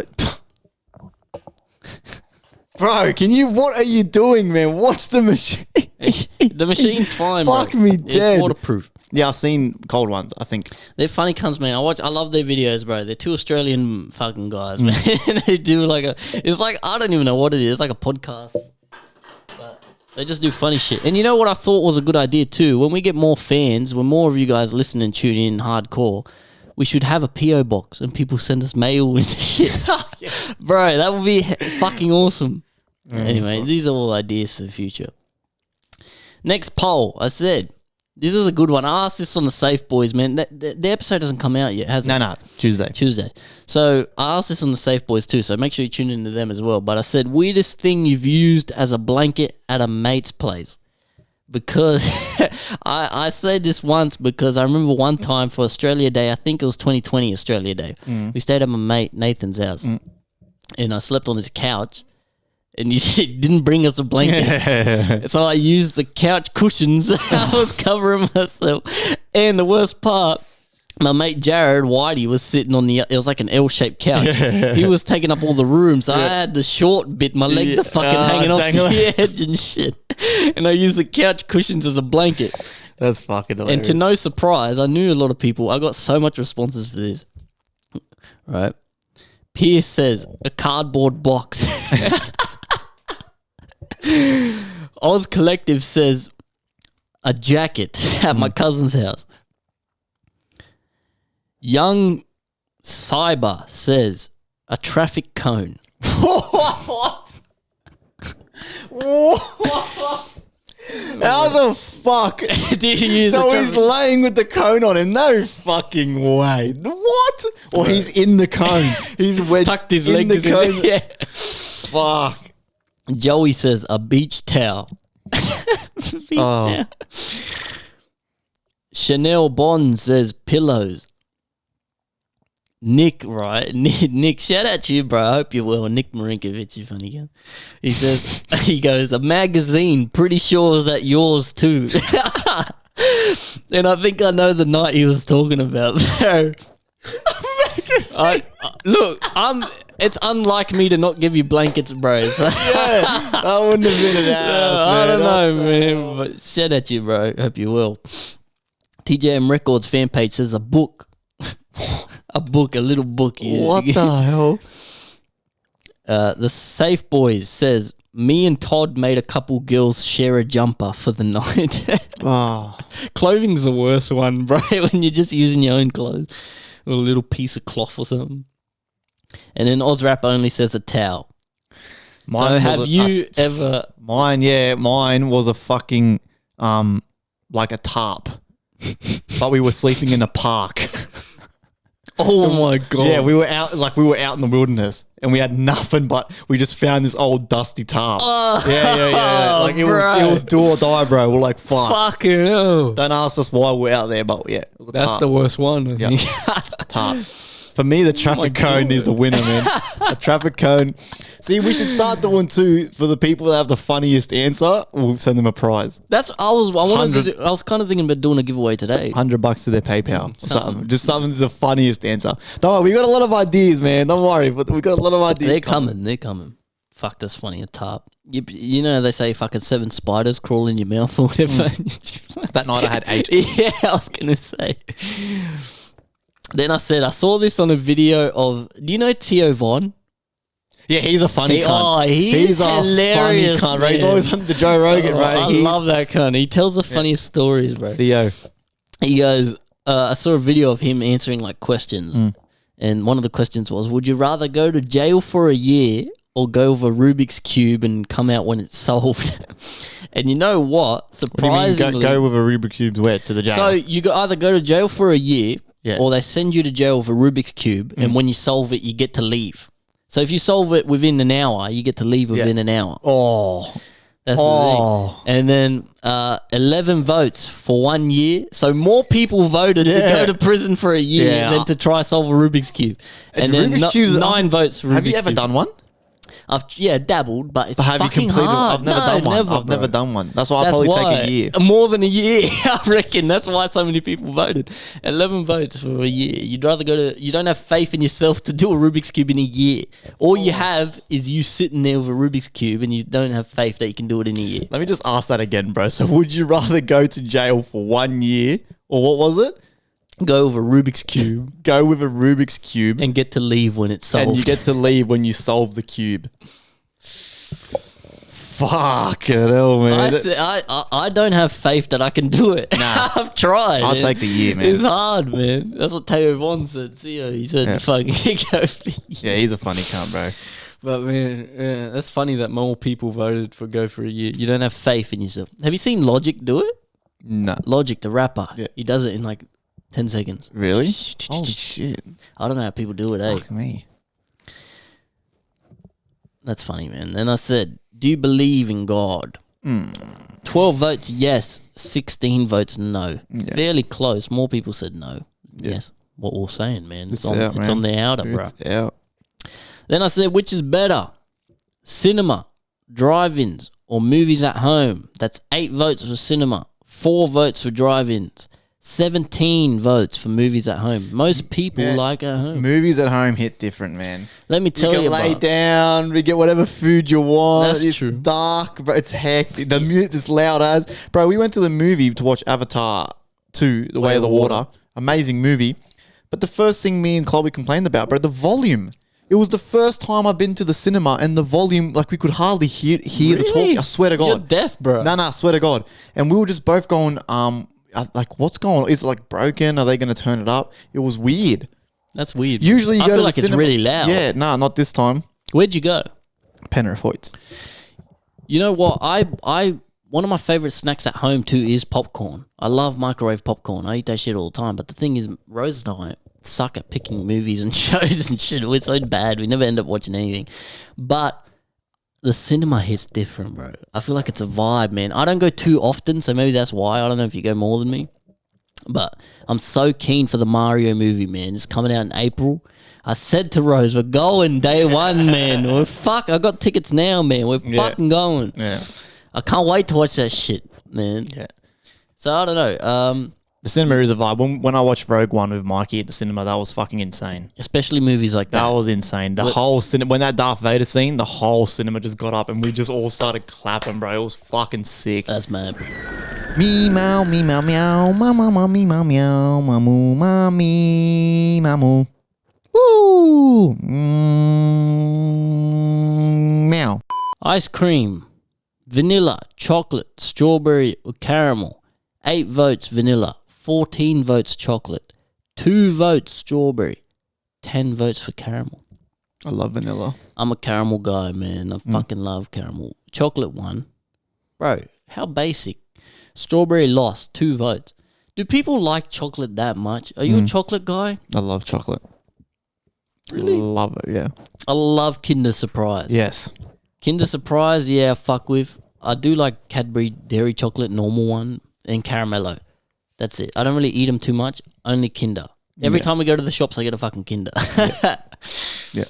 Bro, what are you doing, man? Watch the machine. The machine's fine, Fuck bro. me dead. It's waterproof. Yeah, I've seen Cold Ones, I think. They're funny cunts, man. I love their videos, bro. They're 2 Australian fucking guys, man. They do it's like, I don't even know what it is. It's like a podcast. But they just do funny shit. And you know what I thought was a good idea too? When we get more fans, when more of you guys listen and tune in hardcore, we should have a P.O. box and people send us mail and shit. Bro, that would be fucking awesome. Anyway, these are all ideas for the future. Next poll. I said, this was a good one. I asked this on the Safe Boys, man. The episode doesn't come out yet, has it? No, Tuesday. So I asked this on the Safe Boys too, so make sure you tune into them as well. But I said, weirdest thing you've used as a blanket at a mate's place. Because I said this once because I remember one time for Australia Day, I think it was 2020 Australia Day. We stayed at my mate Nathan's house and I slept on his couch and he didn't bring us a blanket. So I used the couch cushions. I was covering myself. And the worst part, My mate Jared Whitey was sitting on it was like an L-shaped couch. He was taking up all the room, so I had the short bit. My legs are fucking hanging off the edge and shit. And I used the couch cushions as a blanket. That's fucking hilarious. And to no surprise, I knew a lot of people. I got so much responses for this. Right. Pierce says, a cardboard box. Oz Collective says, a jacket at my cousin's house. Young Cyber says, a traffic cone. What? What? How the fuck? Did you use So he's laying with the cone on him? No fucking way. What? Or he's in the cone. He's wedged tucked his in legs the cone. in there. Yeah. Fuck. Joey says, a beach towel. Beach towel. Chanel Bond says, pillows. Nick, right? Nick, shout out to you, bro. I hope you're well. Nick Marinkovic, you funny guy. He says, he goes, a magazine. Pretty sure is that yours too. And I think I know the night he was talking about. Look, it's unlike me to not give you blankets, bro. So. Yeah, I wouldn't have been an ass, man. I don't know, man. But shout out to you, bro. Hope you're well. TJM Records fan page says a book. A book, a little book. What the hell? The Safe Boys says, me and Todd made a couple girls share a jumper for the night. Oh. Clothing's the worst one, bro, when you're just using your own clothes. Or a little piece of cloth or something. And then Ozrap only says a towel. Mine so have you ever... Mine was a fucking, like a tarp. But we were sleeping in a park. Oh my God. Yeah, we were out in the wilderness and we had nothing, but we just found this old dusty tarp. Yeah. Like it was do or die, bro. We're like, fuck. Fucking hell. Don't ask us why we're out there, but yeah. It was a That's tarp. the worst one, I think. Tarp. For me, the traffic cone is the winner, man. A traffic cone. See, we should start doing too for the people that have the funniest answer. We'll send them a prize. I was kind of thinking about doing a giveaway today. $100 to their PayPal. Something. Just something to the funniest answer. Don't worry, we got a lot of ideas, man. Don't worry, but we got a lot of ideas. They're coming. Fuck, that's funny. A tarp. You know they say fucking 7 spiders crawl in your mouth or whatever. That night I had 8. Yeah, I was gonna say. Then I said I saw this on a video of. Do you know Theo Von? Yeah, he's a funny cunt. Oh, he's hilarious, a funny cunt, bro. He's always on the Joe Rogan, bro. I love that cunt. He tells the funniest stories, bro. Theo. He goes, I saw a video of him answering like questions. And one of the questions was, would you rather go to jail for a year or go with a Rubik's Cube and come out when it's solved? And you know what? Surprisingly. What do you mean go with a Rubik's Cube where? To the jail? So you either go to jail for a year or they send you to jail with a Rubik's Cube and when you solve it, you get to leave. So if you solve it within an hour, you get to leave within an hour. Oh. That's the thing. And then 11 votes for 1 year. So more people voted to go to prison for a year than to try solve a Rubik's Cube. And then Rubik's Cubes, 9 votes for Rubik's Cube. Have you ever done one? I've dabbled, but it's Have fucking you completed hard. I've never done one. I've never done one. That's why I'd probably take a year. More than a year, I reckon. That's why so many people voted. 11 votes for a year. You'd rather you don't have faith in yourself to do a Rubik's Cube in a year. All you have is you sitting there with a Rubik's Cube and you don't have faith that you can do it in a year. Let me just ask that again, bro. So would you rather go to jail for 1 year or what was it? Go with a Rubik's Cube. Go with a Rubik's Cube. And get to leave when it's solved. And you get to leave when you solve the cube. Fuck it, hell, man. I don't have faith that I can do it. Nah. I've tried. I'll take the year, man. It's hard, man. That's what Theo Von said. Theo, he said, fucking go. Yeah, he's a funny cunt, bro. But man, that's funny that more people voted for go for a year. You don't have faith in yourself. Have you seen Logic do it? No. Logic, the rapper. Yeah. He does it in like 10 seconds. Really? Holy shit. I don't know how people do it, eh? Fuck me. That's funny, man. Then I said, do you believe in God? 12 votes yes, 16 votes no. Yeah. Fairly close. More people said no. Yeah. Yes. What we're saying, man. It's on the outer, bro. Out. Then I said, which is better? Cinema, drive-ins, or movies at home? That's 8 votes for cinema, 4 votes for drive-ins, 17 votes for movies at home. Most people Yeah. like at home. Movies at home hit different, man. Let me tell You you, can lay bro. down, we get whatever food you want. That's it's true. dark, bro. It's hectic. The mute is loud as. Bro, we went to the movie to watch Avatar 2, The Way of the Water. Amazing movie. But the first thing me and Chloe complained about, bro, the volume. It was the first time I've been to the cinema and the volume, like we could hardly hear the Really? talk. I swear to God. You're deaf, bro. No, I swear to God. And we were just both going, like, what's going on? Is it like broken? Are they going to turn it up? It was weird. That's weird. Usually you I go feel to like the it's cinema. really loud. Yeah, not this time. Where'd you go? Penrith Hoyts. You know what? I one of my favorite snacks at home too is popcorn. I love microwave popcorn. I eat that shit all the time. But the thing is, Rose and I suck at picking movies and shows and shit. We're so bad. We never end up watching anything. But the cinema hits different, bro. I feel like it's a vibe, man. I don't go too often, so maybe that's why. I don't know if you go more than me. But I'm so keen for the Mario movie, man. It's coming out in April. I said to Rose, we're going day one, man. I got tickets now, man. We're fucking going. Yeah. I can't wait to watch that shit, man. Yeah. So I don't know. The cinema is a vibe. When I watched Rogue One with Mikey at the cinema, that was fucking insane. Especially movies like That that. was insane. The whole cinema, when that Darth Vader scene, the whole cinema just got up and we just all started clapping, bro. It was fucking sick. That's mad. Me meow, meow, mama, me meow, meow, mamu, mommy, mamu. Woo! Meow. Ice cream, vanilla, chocolate, strawberry, or caramel. 8 votes vanilla, 14 votes chocolate, 2 votes strawberry, 10 votes for caramel. I love vanilla. I'm a caramel guy, man. I fucking love caramel. Chocolate won. Bro, how basic. Strawberry lost, 2 votes. Do people like chocolate that much? Are you a chocolate guy? I love chocolate. Really? Love it, yeah. I love Kinder Surprise. Yes. Kinder Surprise, yeah, fuck with. I do like Cadbury Dairy Chocolate, normal one, and Caramello. That's it. I don't really eat them too much. Only Kinder. Every time we go to the shops, I get a fucking Kinder. Yeah.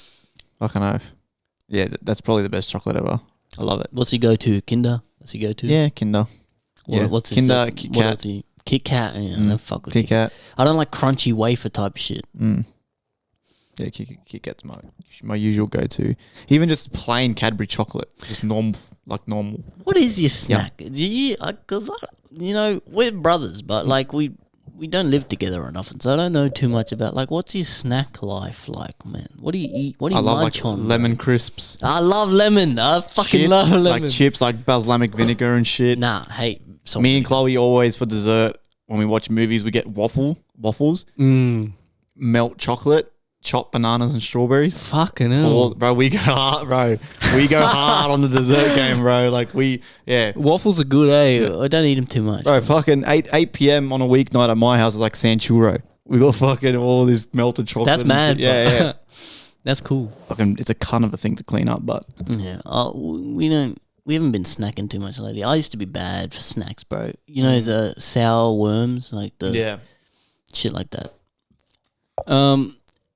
Fucking oath. Yeah, that's probably the best chocolate ever. I love it. What's your go-to? Kinder? What's your go-to? Yeah, Kinder. Yeah. What's his Kinder, set? Kit What Kat. else you- Kit Kat, yeah, then fuck with Kit Kat. I don't like crunchy wafer type shit. Yeah, Kit Kat's my usual go-to. Even just plain Cadbury chocolate, just normal, like normal. What is your snack? Do you? Because we're brothers, but like we don't live together or nothing, so I don't know too much about like what's your snack life like, man. What do you eat? What do you I love munch like on? lemon bro? crisps. I love lemon. I fucking Chips, love lemon. like chips, like balsamic vinegar and shit. Nah, hey. So Me and Chloe always for dessert when we watch movies we get waffles, melt chocolate, chopped bananas and strawberries. Fucking hell. Bro, we go hard, bro. We go hard on the dessert game, bro. Like Waffles are good, eh? I don't eat them too much. bro. Fucking 8 p.m. on a weeknight at my house is like Sanchuro. We got fucking all this melted chocolate. That's and mad. shit. Yeah, bro. yeah. That's cool. Fucking, it's a cunt of a thing to clean up, but Yeah, we haven't been snacking too much lately. I used to be bad for snacks, bro. You know the sour worms, like the shit like that.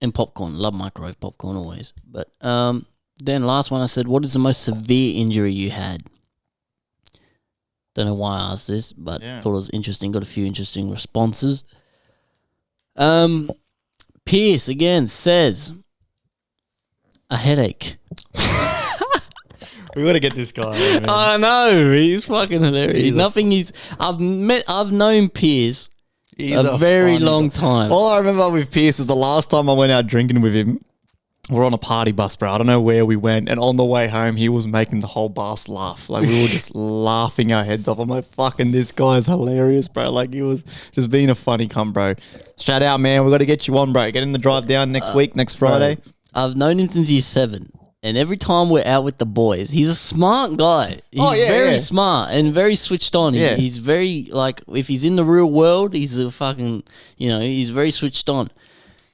And popcorn. Love microwave popcorn always. But then last one I said, what is the most severe injury you had? Don't know why I asked this, but thought it was interesting. Got a few interesting responses. Pierce again says a headache. we gotta get this guy. Man. I know, he's fucking hilarious. I've known Piers a very funny long guy. time. All I remember with Pierce is the last time I went out drinking with him. We're on a party bus, bro. I don't know where we went. And on the way home, he was making the whole bus laugh. Like, we were just laughing our heads off. I'm like, fucking, this guy's hilarious, bro. Like, he was just being a funny cunt, bro. Shout out, man. We got to get you on, bro. Get him to drive down next week, next Friday. Bro, I've known him since year 7. And every time we're out with the boys, he's a smart guy. He's very smart and very switched on. Yeah. He's very, like, if he's in the real world, he's a fucking, he's very switched on.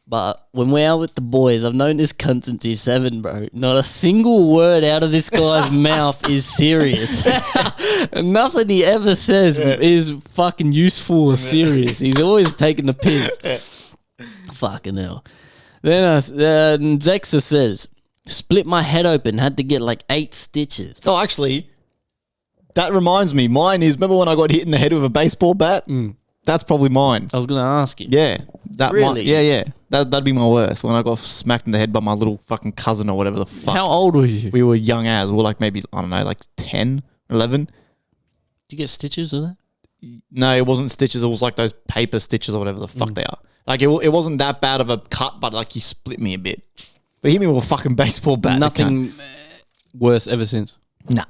But when we're out with the boys, I've known this cunt since he's 7, bro. Not a single word out of this guy's mouth is serious. Nothing he ever says is fucking useful or serious. He's always taking the piss. Fucking hell. Then Zexa says, split my head open, had to get like 8 stitches. Oh, actually, that reminds me. Mine is, remember when I got hit in the head with a baseball bat? That's probably mine. I was going to ask you. Yeah. That Really? Yeah. That'd be my worst. When I got smacked in the head by my little fucking cousin or whatever the fuck. How old were you? We were young as. We were like maybe, I don't know, like 10, 11. Did you get stitches or that? No, it wasn't stitches. It was like those paper stitches or whatever the fuck they are. Like it wasn't that bad of a cut, but like he split me a bit. But he hit me with a fucking baseball bat. Nothing worse ever since. Nah.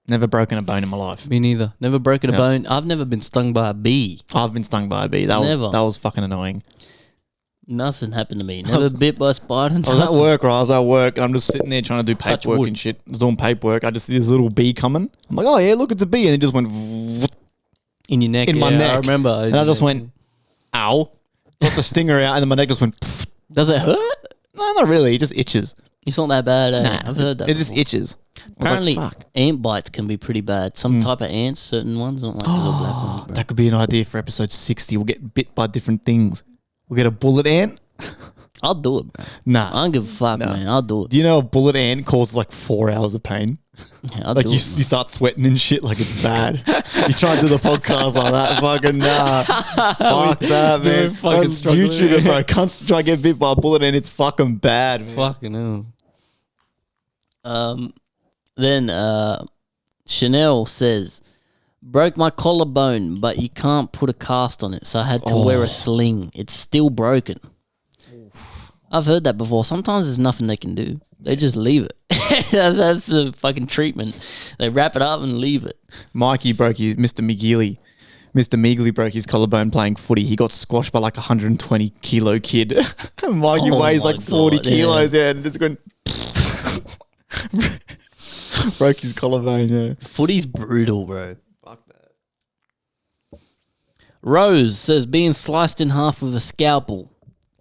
Never broken a bone in my life. Me neither. Never broken a bone. I've never been stung by a bee. I've been stung by a bee. That was fucking annoying. Nothing happened to me. Never bit by a spider. I was at work, right? I was at work and I'm just sitting there trying to do paperwork and shit. I was doing paperwork. I just see this little bee coming. I'm like, oh yeah, look, it's a bee. And it just went in your neck. In my neck. I remember. And I just went, ow. Got the stinger out and then my neck just went. Does it hurt? No, not really. It just itches. It's not that bad. Eh? Nah, I've heard that. It just itches. Apparently, like, fuck. ant bites can be pretty bad. Some type of ants, certain ones, not like the little black ones. Bro. That could be an idea for episode 60. We'll get bit by different things. We'll get a bullet ant. I'll do it, bro. Nah. I don't give a fuck, man. I'll do it. Do you know a bullet ant causes like 4 hours of pain? Yeah, I'll Like do you it, man. start sweating and shit like it's bad. You try to do the podcast like that. Fucking nah. Fuck that, man. fucking struggling. YouTube it, bro. Can't try to get bit by a bullet and it's fucking bad, man. Fucking hell. Then Chanel says, broke my collarbone, but you can't put a cast on it, so I had to wear a sling. It's still broken. I've heard that before. Sometimes there's nothing they can do. They just leave it. that's a fucking treatment. They wrap it up and leave it. Mikey broke his, Mr. Meagley broke his collarbone playing footy. He got squashed by like a 120 kilo kid. Mikey weighs like 40 kilos, yeah, and it's going broke his collarbone, yeah. Footy's brutal, bro. Fuck that. Rose says being sliced in half with a scalpel.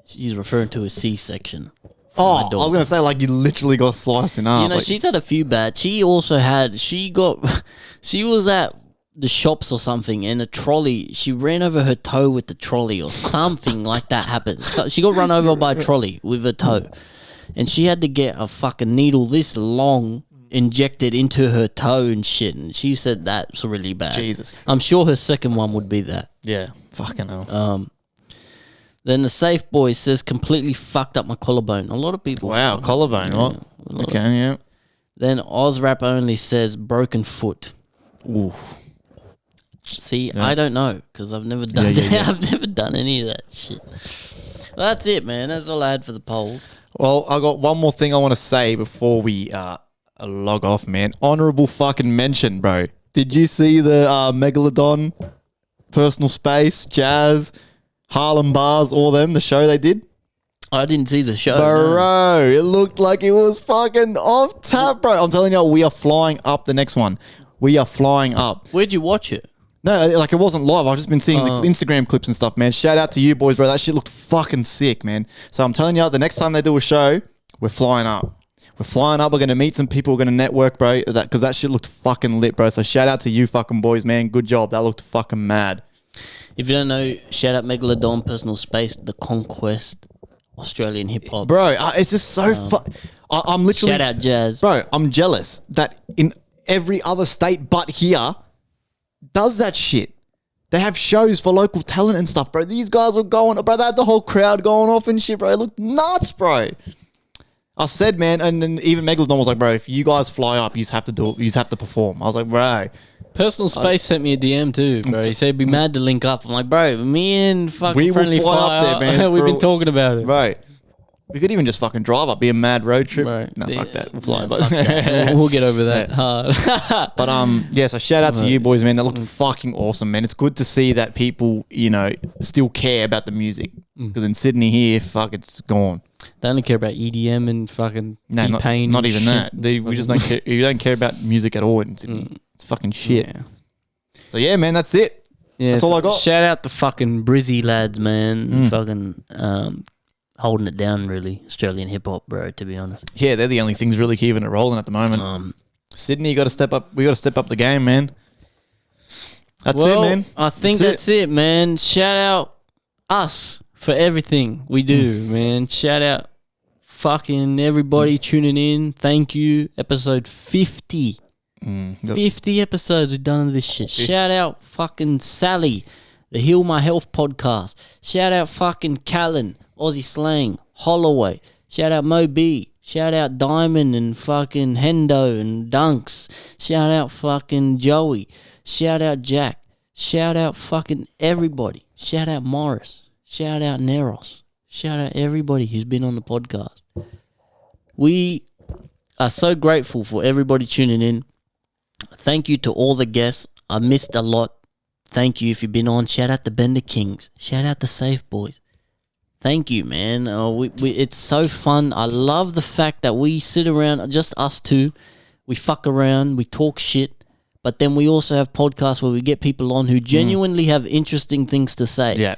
She's referring to a C-section. Oh, I was going to say, like, you literally got sliced in half. You know, like, she's had a few bad. She also had, she was at the shops or something and a trolley, she ran over her toe with the trolley or something like that happened. So she got run over by a trolley with her toe. And she had to get a fucking needle this long injected into her toe and shit. And she said that's really bad. Jesus. I'm sure her second one would be that. Yeah, fucking hell. Then the Safe Boy says completely fucked up my collarbone. A lot of people. Wow, collarbone. What? Okay, yeah. Then Ozrap Only says broken foot. Oof. See, Yeah. I don't know because I've never done I've never done any of that shit. Well, that's it, man. That's all I had for the poll. Well, I got one more thing I want to say before we log off, man. Honorable fucking mention, bro. Did you see the Megalodon, Personal Space, Jazz, Harlem Bars, all them, the show they did? I didn't see the show. Bro, it looked like it was fucking off tap, bro. I'm telling you, we are flying up the next one. We are flying up. Where'd you watch it? No, like it wasn't live. I've just been seeing the Instagram clips and stuff, man. Shout out to you boys, bro. That shit looked fucking sick, man. So I'm telling you, the next time they do a show, we're flying up. We're flying up. We're going to meet some people. We're going to network, bro. Because that shit looked fucking lit, bro. So shout out to you fucking boys, man. Good job. That looked fucking mad. If you don't know, shout out Megalodon, Personal Space, The Conquest, Australian hip hop. Bro, it's just so fun. I'm literally... Shout out Jazz. Bro, I'm jealous that in every other state but here does that shit. They have shows for local talent and stuff, bro. These guys were going... Bro, they had the whole crowd going off and shit, bro. It looked nuts, bro. I said, man, and then even Megalodon was like, bro, if you guys fly up, you just have to do it. You just have to perform. I was like, bro... Personal Space sent me a DM too, bro. He said, be mad to link up. I'm like, bro, me and fucking We will Friendly fly Fire, up there, man, we've for been a- talking about it. Right. We could even just fucking drive up, be a mad road trip. Right. No, fuck that. We'll fly. Yeah, but fuck that. We'll get over that hard. But yeah, so shout out to you boys, man. That looked fucking awesome, man. It's good to see that people, you know, still care about the music. Because in Sydney here, fuck, it's gone. They only care about EDM and fucking No, T-Pain. not and even shit. that. We just don't care. You don't care about music at all in Sydney. It's fucking shit. Yeah. So yeah, man, that's it. Yeah, That's all I got. Shout out the fucking Brizzy lads, man. Fucking holding it down, really. Australian hip hop, bro, to be honest. Yeah, they're the only things really keeping it rolling at the moment. Sydney, you got to step up. We got to step up the game, man. That's it, man. I think that's it, man. Shout out us for everything we do, man. Shout out fucking everybody tuning in. Thank you. Episode 50. 50 episodes we've done of this shit. Shout out fucking Sally, the Heal My Health podcast. Shout out fucking Callan, Aussie Slang, Holloway. Shout out Mo B. Shout out Diamond and fucking Hendo and Dunks. Shout out fucking Joey. Shout out Jack. Shout out fucking everybody. Shout out Morris. Shout out Neros. Shout out everybody who's been on the podcast. We are so grateful for everybody tuning in. Thank you to all the guests. I missed a lot. Thank you if you've been on. Shout out the Bender Kings. Shout out the Safe Boys. Thank you, man. It's so fun. I love the fact that we sit around, just us two. We fuck around. We talk shit. But then we also have podcasts where we get people on who genuinely have interesting things to say. Yeah.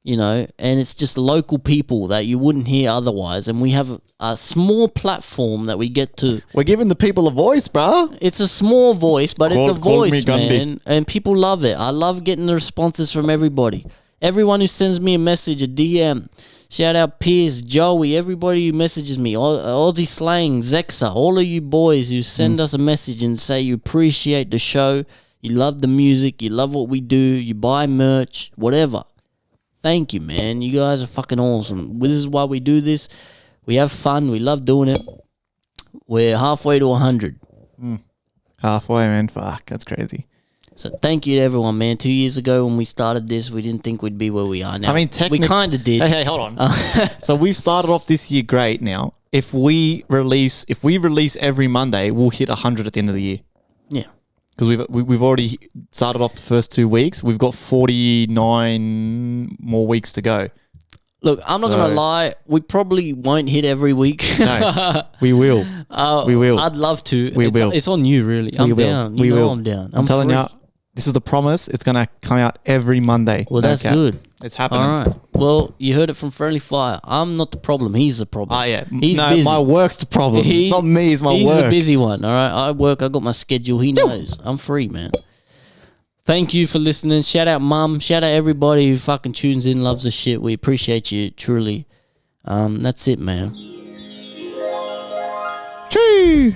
You know, and it's just local people that you wouldn't hear otherwise. And we have a small platform that we get to. We're giving the people a voice, bruh. It's a small voice, but it's a Call me voice, Gandhi. man. And people love it. I love getting the responses from everybody. Everyone who sends me a message, a DM. Shout out Piers, Joey, everybody who messages me. Aussie Slang, Zexa, all of you boys who send us a message and say you appreciate the show, you love the music, you love what we do, you buy merch, whatever. Thank you, man. You guys are fucking awesome. This is why we do this. We have fun. We love doing it. We're halfway to 100. Halfway, man. Fuck, that's crazy. So thank you to everyone, man. 2 years ago when we started this, we didn't think we'd be where we are now. I mean, we kind of did. Hey, hold on. So we've started off this year great now. If we release every Monday, we'll hit 100 at the end of the year. Yeah. Because we've already started off the first 2 weeks. We've got 49 more weeks to go. Look, I'm not going to lie. We probably won't hit every week. No, we will. We will. I'd love to. We will. It's on you, really. I'm down. You know I'm down. I'm telling free. you, this is a promise. It's going to come out every Monday. Well, that's good. It's happening. All right. Well, you heard it from FriendlyFIre. I'm not the problem. He's the problem. Oh, yeah. He's no, busy. my work's the problem. It's not me. It's my work. He's the busy one. All right. I work. I got my schedule. He knows. I'm free, man. Thank you for listening. Shout out Mum. Shout out everybody who fucking tunes in, loves the shit. We appreciate you, truly. That's it, man. Chee!